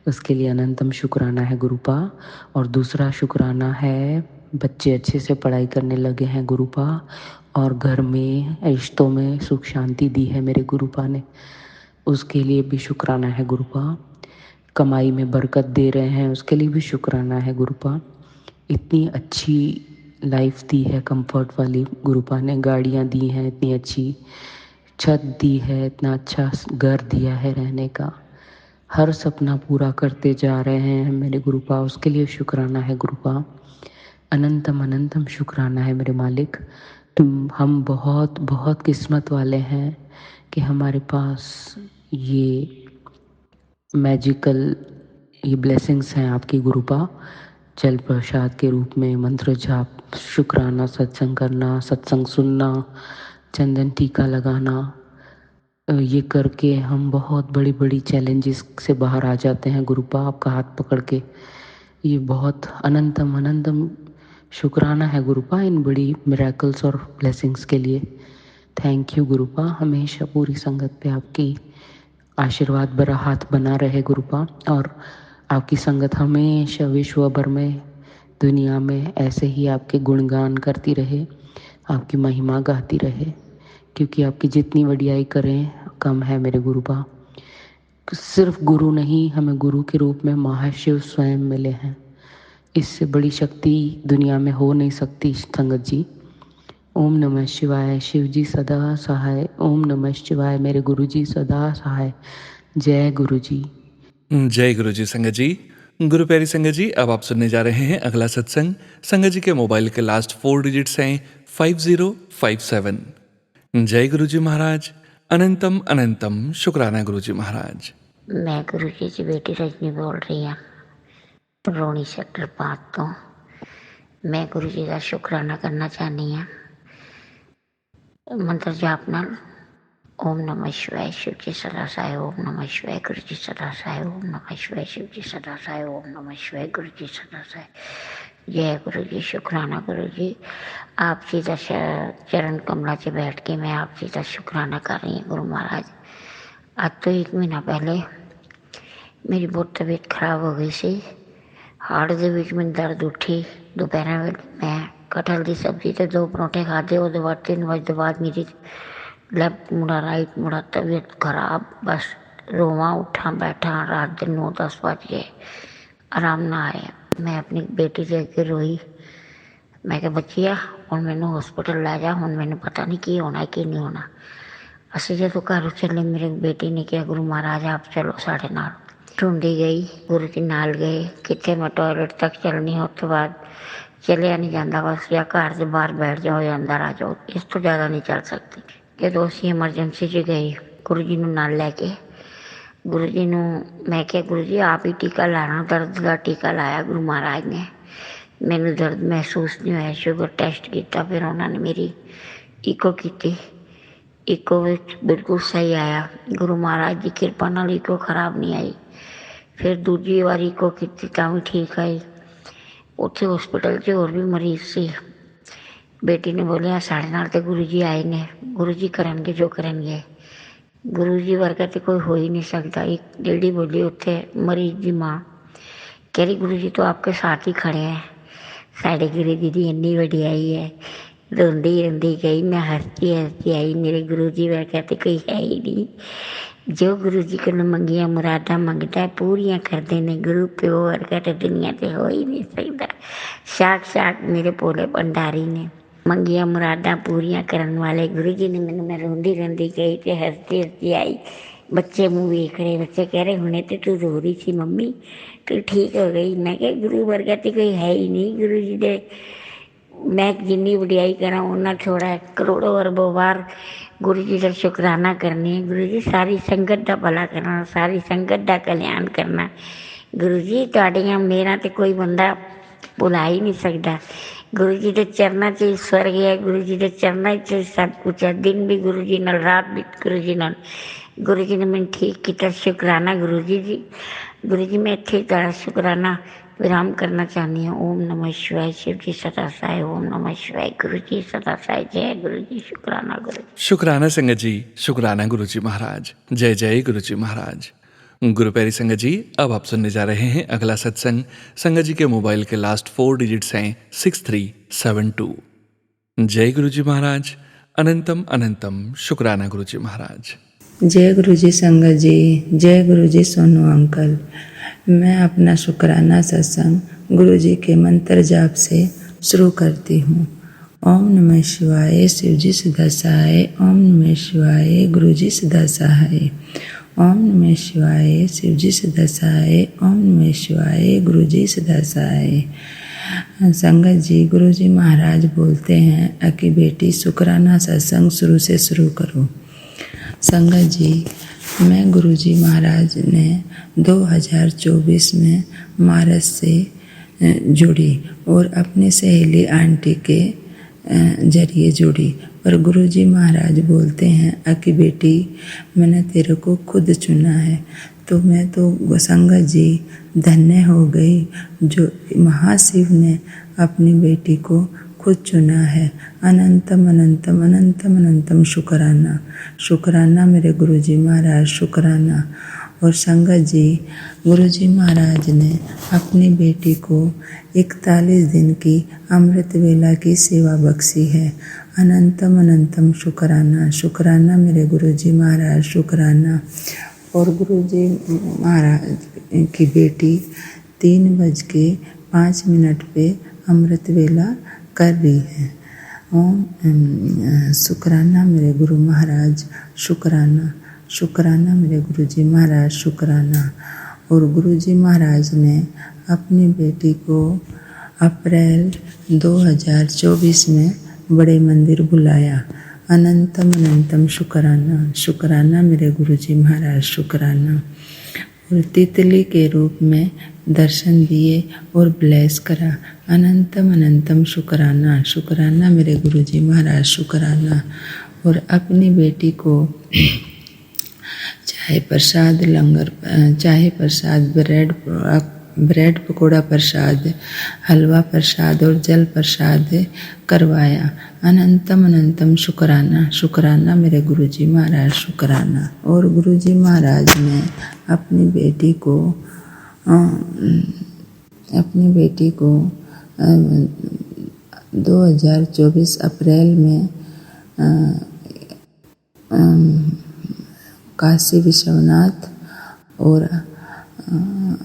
उसके लिए अनंतम शुक्राना है गुरुपा। और दूसरा शुक्राना है, बच्चे अच्छे से पढ़ाई करने लगे हैं गुरुपा, और घर में रिश्तों में सुख शांति दी है मेरे गुरुपा ने, उसके लिए भी शुक्राना है गुरुपा। कमाई में बरकत दे रहे हैं, उसके लिए भी शुक्राना है गुरुपा। इतनी अच्छी लाइफ दी है कंफर्ट वाली गुरुपा ने, गाड़ियाँ दी हैं, इतनी अच्छी छत दी है, इतना अच्छा घर दिया है रहने का। हर सपना पूरा करते जा रहे हैं मेरे गुरुपा, उसके लिए शुक्राना है गुरुपा। अनंतम अनंतम शुक्राना है मेरे मालिक। हम बहुत बहुत किस्मत वाले हैं कि हमारे पास ये मैजिकल ये ब्लेसिंग्स हैं आपकी गुरुपा। जल प्रसाद के रूप में मंत्र जाप, शुक्राना, सत्संग करना, सत्संग सुनना, चंदन टीका लगाना, ये करके हम बहुत बड़ी बड़ी चैलेंजेस से बाहर आ जाते हैं गुरुपा आपका हाथ पकड़ के। ये बहुत अनंतम अनंतम शुक्राना है गुरुपा इन बड़ी मिरेकल्स और ब्लेसिंग्स के लिए। Thank you गुरुपा। हमेशा पूरी संगत पे आपकी आशीर्वाद भरा हाथ बना रहे गुरुपा, और आपकी संगत हमेशा विश्व भर में, दुनिया में ऐसे ही आपके गुणगान करती रहे, आपकी महिमा गाती रहे, क्योंकि आपकी जितनी वडियाई करें कम है मेरे गुरुबा। सिर्फ गुरु नहीं, हमें गुरु के रूप में महाशिव स्वयं मिले हैं। इससे बड़ी शक्ति दुनिया में हो नहीं सकती संगत जी। ओम नमः शिवाय, शिव जी सदा सहाय। ओम नमः शिवाय, मेरे गुरु जी सदा सहाय। जय गुरु जी। जय गुरु जी संगत जी। गुरु प्यारी संगत जी, अब आप सुनने जा रहे हैं अगला सत्संग। संगत जी के मोबाइल के लास्ट 4 डिजिट्स हैं 5057। जय गुरु जी महाराज। अनंतम अनंतम शुक्राना गुरु जी महाराज। मैं गुरु जी की बेटी रजनी बोल रही हूँ, रोणी सेक्टर 5 तो। मैं गुरु जी का शुक्राना करना चाहनी हूँ। मंत्र जाप नाल ओम नमः शिवाय, शिव जी सदा सहाय। ओम नमः शिवाय, गुरु जी सदा सहाय। ओम नमः शिवाय, शिव जी सदा सहाय। ओम नमः शिवाय, गुरु जी सदा सहाय। जय गुरु जी, शुक्राना गुरु जी। आप जी का चरण कमला से बैठ के मैं आप जी का शुक्राना कर रही हूँ गुरु महाराज। आज तो 1 महीना पहले मेरी बहुत तबीयत खराब हो गई सी। हार्ट के बीच में दर्द उठी। दोपहर में मैं कटहल की सब्जी तो 2 परौंठे खाते। उसके बाद 3 बजे बाद मेरी लेफ्ट मुड़ा राइट मुड़ा तबीयत खराब। बस रोवा उठा बैठा। रात के 9-10 बज गए, आराम ना आया। मैं अपनी बेटी देख के रोई। मैं क्या बच्चिया हुण मैनू हॉस्पिटल लै जा, हुण मैनू पता नहीं की होना की नहीं होना। असीं जो घर चले, मेरी बेटी ने कहा गुरु महाराज आप चलो साढ़े नाल। ढूंढी गई, गुरु जी नाल गए। कितने मैं टॉयलेट तक चलनी, उस तो बाद चलिया नहीं जाता। बस या घर से बाहर बैठ जाओ या अंदर आ जाओ, इस तो ज़्यादा नहीं चल सकती। जो असीं एमरजेंसी च गए गुरु जी नूं नाल लैके, गुरु जी नूं मैं क्या गुरु जी आप ही टीका लाना। दर्द का टीका लाया गुरु महाराज ने। मैनू दर्द महसूस नहीं होया। शुगर टेस्ट किया, फिर उन्होंने मेरी इको की। इको बिल्कुल सही आया। गुरु महाराज की कृपा नाल इको खराब नहीं आई। फिर दूजी बार इको की तां भी ठीक आई। उत्थे हॉस्पिटल च होर भी मरीज सी। बेटी ने बोलिया साढ़े नाल तो गुरु जी आए ने, गुरु जी करनगे जो करनगे। गुरु जी वर्गा तो कोई हो ही नहीं सकता। एक लेडी बोली उत्थे मरीज की माँ, कह रही गुरु जी तो आपके साथ ही खड़े हैं। साढ़े गुरु जी की इन्नी वडियाई है। रोंदी रोंदी गई, मैं हंसती हंसती आई। मेरे गुरु जी वर्गा तो कोई है ही नहीं। जो गुरु जी को मंगिया मुरादा मंगता पूरियां करते ने। गुरु प्यो वर्गा तो दुनिया से हो ही नहीं सकता। साक्षात मेरे भोले भंडारी ने मंगिया मुरादा पूरियां करने वाले गुरु जी ने मैंने। मैं रोंदी रोंदी गई तो हंसती हंसती आई। बच्चे मुँह वेख रहे, बच्चे कह रहे हुणे तो तू रो रही थी मम्मी, तू ठीक हो गई। मैं क्या गुरु वर्गा तो कोई है ही नहीं। गुरु जी दे मैं जिन्नी वडियाई करा उन्ना थोड़ा है। करोड़ों अरबों बार गुरु जी का शुकराना करनी है। गुरु जी सारी संगत का भला करना, सारी संगत का कल्याण करना। गुरु जी तुहाडियां मेरा तो कोई बंदा भुला ही नहीं सकता। गुरु जी के चरणों च स्वर्ग है। गुरु जी के चरणों च सब कुछ है। दिन भी गुरु जी नाल, रात भी गुरु जी नाल। गुरु जी ने मैंने ठीक किया। शुकराना गुरु जी। गुरु जी मैं इत्थे तुहाडा शुकराना विराम करना चाहनी हूँ। ओम नमः शिवाय, शिव जी सदा सहाय। ओम नमः शिवाय, गुरु जी सदा सहाय। जय गुरु जी, शुक्राना गुरु। शुक्राना संगत जी, शुक्राना गुरु जी महाराज। जय जय गुरु जी महाराज। गुरु प्यारी संगत जी, अब आप सुनने जा रहे हैं अगला सत्संग। संगत जी के मोबाइल के लास्ट 4 डिजिट्स हैं 6372। जय गुरु जी महाराज। अनंतम अनंतम शुक्राना गुरु जी महाराज। जय गुरु जी संगत जी, जय गुरु जी सोनू अंकल। मैं अपना शुक्राना सत्संग गुरु जी के मंत्र जाप से शुरू करती हूँ। ओम नमः शिवाय, शिव जी सदा सहाय। ओम नमः शिवाय, गुरु जी सदा सहाय। ओम नमः शिवाय, शिव जी सदा सहाय। ओम नमः शिवाय, गुरु जी सदा सहाय। संगत जी, गुरु जी महाराज बोलते हैं कि बेटी शुक्राना सत्संग शुरू से शुरू करो। संगत जी, मैं गुरु जी महाराज ने 2024 में मार्च से जुड़ी और अपनी सहेली आंटी के जरिए जुड़ी। पर गुरु जी महाराज बोलते हैं कि बेटी मैंने तेरे को खुद चुना है। तो मैं तो संगत जी धन्य हो गई जो महाशिव ने अपनी बेटी को खुद चुना है। अनंतम अनंतम अनंतम अनंतम शुक्राना, शुक्राना मेरे गुरु जी महाराज, शुक्राना। और संगत जी, गुरु जी महाराज ने अपनी बेटी को 41 दिन की अमृत वेला की सेवा बख्शी है। अनंतम अनंतम शुक्राना। शुक्राना मेरे गुरुजी महाराज, शुक्राना। और गुरुजी महाराज की बेटी 3:05 पे अमृत वेला कर रही है। ओम शुक्राना मेरे गुरु महाराज, शुक्राना। शुक्राना मेरे गुरुजी महाराज, शुक्राना। और गुरुजी महाराज ने अपनी बेटी को अप्रैल 2024 में बड़े मंदिर बुलाया। अनंतम अनंतम शुक्राना। शुक्राना मेरे गुरुजी महाराज, शुक्राना। और तितली के रूप में दर्शन दिए और ब्लेस करा। अनंतम अनंतम शुक्राना। शुक्राना मेरे गुरुजी महाराज, शुक्राना। और अपनी बेटी को चाहे प्रसाद लंगर, चाहे प्रसाद ब्रेड पकोड़ा प्रसाद, हलवा प्रसाद और जल प्रसाद करवाया। अनंतम अनंतम शुक्राना। शुक्राना मेरे गुरुजी महाराज, शुक्राना। और गुरुजी महाराज ने अपनी बेटी को 2024 अप्रैल में काशी विश्वनाथ और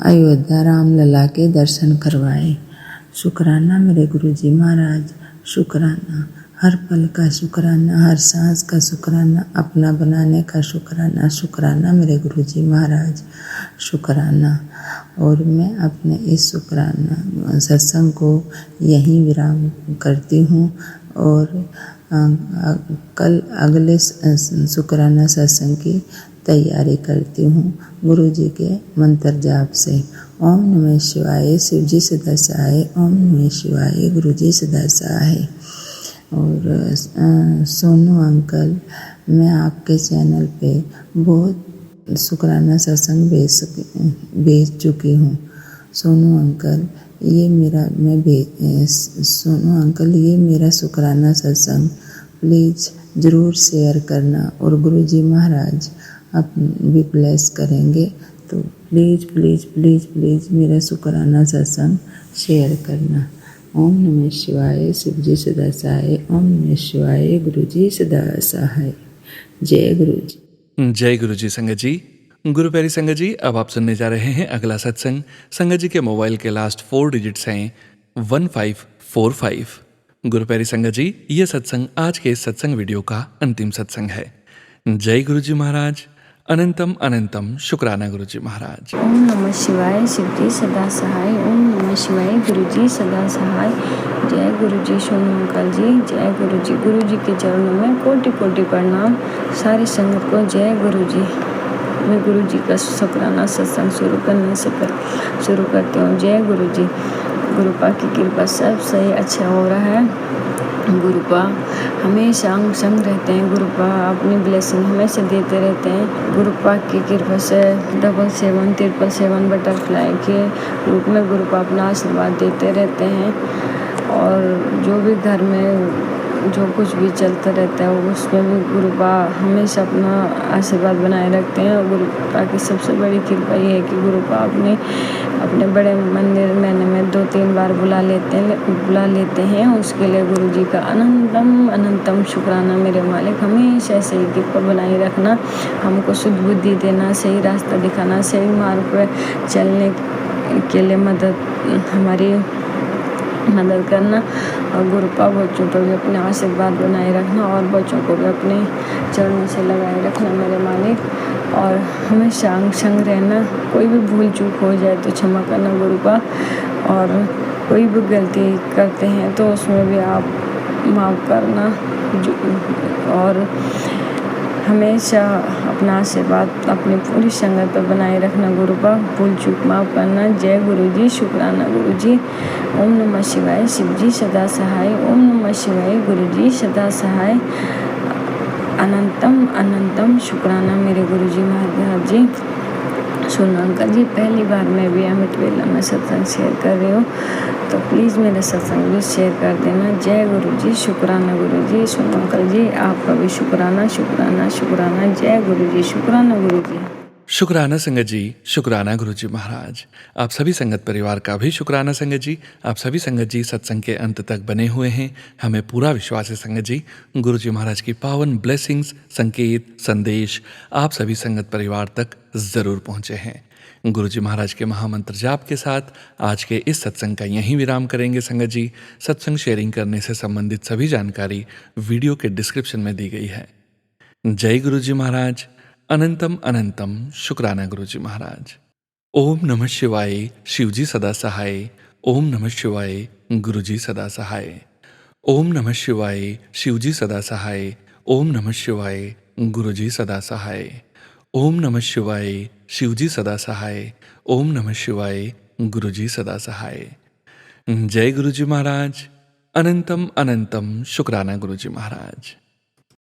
अयोध्या रामलला के दर्शन करवाए। शुक्राना मेरे गुरुजी महाराज, शुक्राना। हर पल का शुक्राना, हर सांस का शुक्राना, अपना बनाने का शुक्राना। शुक्राना मेरे गुरुजी महाराज, शुक्राना। और मैं अपने इस शुक्राना सत्संग को यहीं विराम करती हूँ और कल अगले शुक्राना सत्संग की तैयारी करती हूँ गुरुजी के मंत्र जाप से। ओम नमः शिवाय, शिवजी सदा सहाय। ओम नमः शिवाय, गुरुजी सदा सहाय। और सोनू अंकल, मैं आपके चैनल पे बहुत शुक्राना सत्संग भेज चुकी हूँ। सोनू अंकल सोनू अंकल ये मेरा शुक्राना सत्संग प्लीज़ ज़रूर शेयर करना। और गुरुजी महाराज आप भी ब्लेस करेंगे तो प्लीज़ प्लीज़ प्लीज़ प्लीज़ मेरा शुक्राना सत्संग शेयर करना। ओम नमः शिवाय, शिवजी सदा सहाय। ओम नमः शिवाय, गुरुजी सदा सहाय। जय गुरुजी। जय गुरुजी। संगत जी, गुरु प्यारी संगत जी, अब आप सुनने जा रहे हैं अगला सत्संग। संगत जी के मोबाइल के लास्ट 4 डिजिट्स हैं 1545। गुरु प्यारी संगत जी, ये सत्संग आज के इस सत्संग वीडियो का अंतिम सत्संग है। जय गुरुजी महाराज। अनंतम अनंतम शुक्राना गुरुजी महाराज। ओम नमः शिवाय, शिवजी सदा सहाय। ओम नमः शिवाय, गुरुजी सदा सहाय। जय गुरुजी सोनू अंकल जी, जय गुरुजी। गुरुजी के चरणों में कोटि कोटि प्रणाम। सारी संगत को जय गुरुजी। मैं गुरुजी का शुक्राना सत्संग शुरू करती हूँ। जय गुरुजी। गुरुपा की कृपा सब सही अच्छा हो रहा है। गुरुपा हमेशा संग रहते हैं। गुरुपा अपनी ब्लेसिंग हमेशा देते रहते हैं। गुरुपा की कृपा से 777 777 बटरफ्लाई के रूप में गुरुपा अपना आशीर्वाद देते रहते हैं। और जो भी घर में जो कुछ भी चलता रहता है उसमें भी गुरुपा हमेशा अपना आशीर्वाद बनाए रखते हैं। और गुरुपा की सबसे बड़ी कृपा ये है कि गुरुपा अपने बड़े मंदिर महीने में 2-3 बार बुला लेते हैं। उसके लिए गुरुजी का अनंतम अनंतम शुक्राना मेरे मालिक। हमेशा सही कृपा बनाए रखना, हमको शुद्ध बुद्धि देना, सही रास्ता दिखाना, सही मार्ग पर चलने के लिए हमारी मदद करना। और गुरुपा बच्चों पर भी अपने आशीर्वाद बनाए रखना और बच्चों को भी अपने चरणों से लगाए रखना मेरे मालिक। और हमेशा संग रहना। कोई भी भूल चूक हो जाए तो क्षमा करना गुरुपा। और कोई भी गलती करते हैं तो उसमें भी आप माफ़ करना। और हमेशा अपना आशीर्वाद अपनी पूरी संगत पर बनाए रखना गुरुपा। भूल चूक माफ़ करना। जय गुरुजी। शुक्राना गुरुजी। ओम नमः शिवाय, शिवजी सदा सहाय। ओम नमः शिवाय, गुरुजी सदा सहाय। अनंतम अनंतम शुक्राना मेरे गुरुजी महाराज जी। सोनू अंकल जी, पहली बार मैं भी अमृत वेला में सत्संग शेयर कर रही हूँ, तो प्लीज़ मेरा सत्संग भी शेयर कर देना। जय गुरुजी। शुक्राना गुरुजी। सोनू अंकल जी, आपका भी शुक्राना शुक्राना शुक्राना। जय गुरुजी। शुक्राना गुरुजी। शुक्राना संगत जी, शुक्राना गुरुजी महाराज। आप सभी संगत परिवार का भी शुक्राना संगत जी। आप सभी संगत जी सत्संग के अंत तक बने हुए हैं। हमें पूरा विश्वास है संगत जी, गुरुजी महाराज की पावन ब्लेसिंग्स, संकेत, संदेश आप सभी संगत परिवार तक जरूर पहुंचे हैं। गुरुजी महाराज के महामंत्र जाप के साथ आज के इस सत्संग का यहीं विराम करेंगे संगत जी। सत्संग शेयरिंग करने से संबंधित सभी जानकारी वीडियो के डिस्क्रिप्शन में दी गई है। जय गुरुजी महाराज। अनंतम अनंतम शुक्राना गुरुजी महाराज। ओम नमः शिवाय, शिवजी सदा सहाय। ओम नमः शिवाय, गुरुजी सदा सहाय। ओम नमः शिवाय, शिवजी सदा सहाय। ओम नमः शिवाय, गुरुजी सदा सहाय। ओम नमः शिवाय, शिवजी सदा सहाय। ओम नमः शिवाय, गुरुजी सदा सहाय। जय गुरुजी महाराज। अनंतम अनंतम शुक्राना गुरुजी महाराज।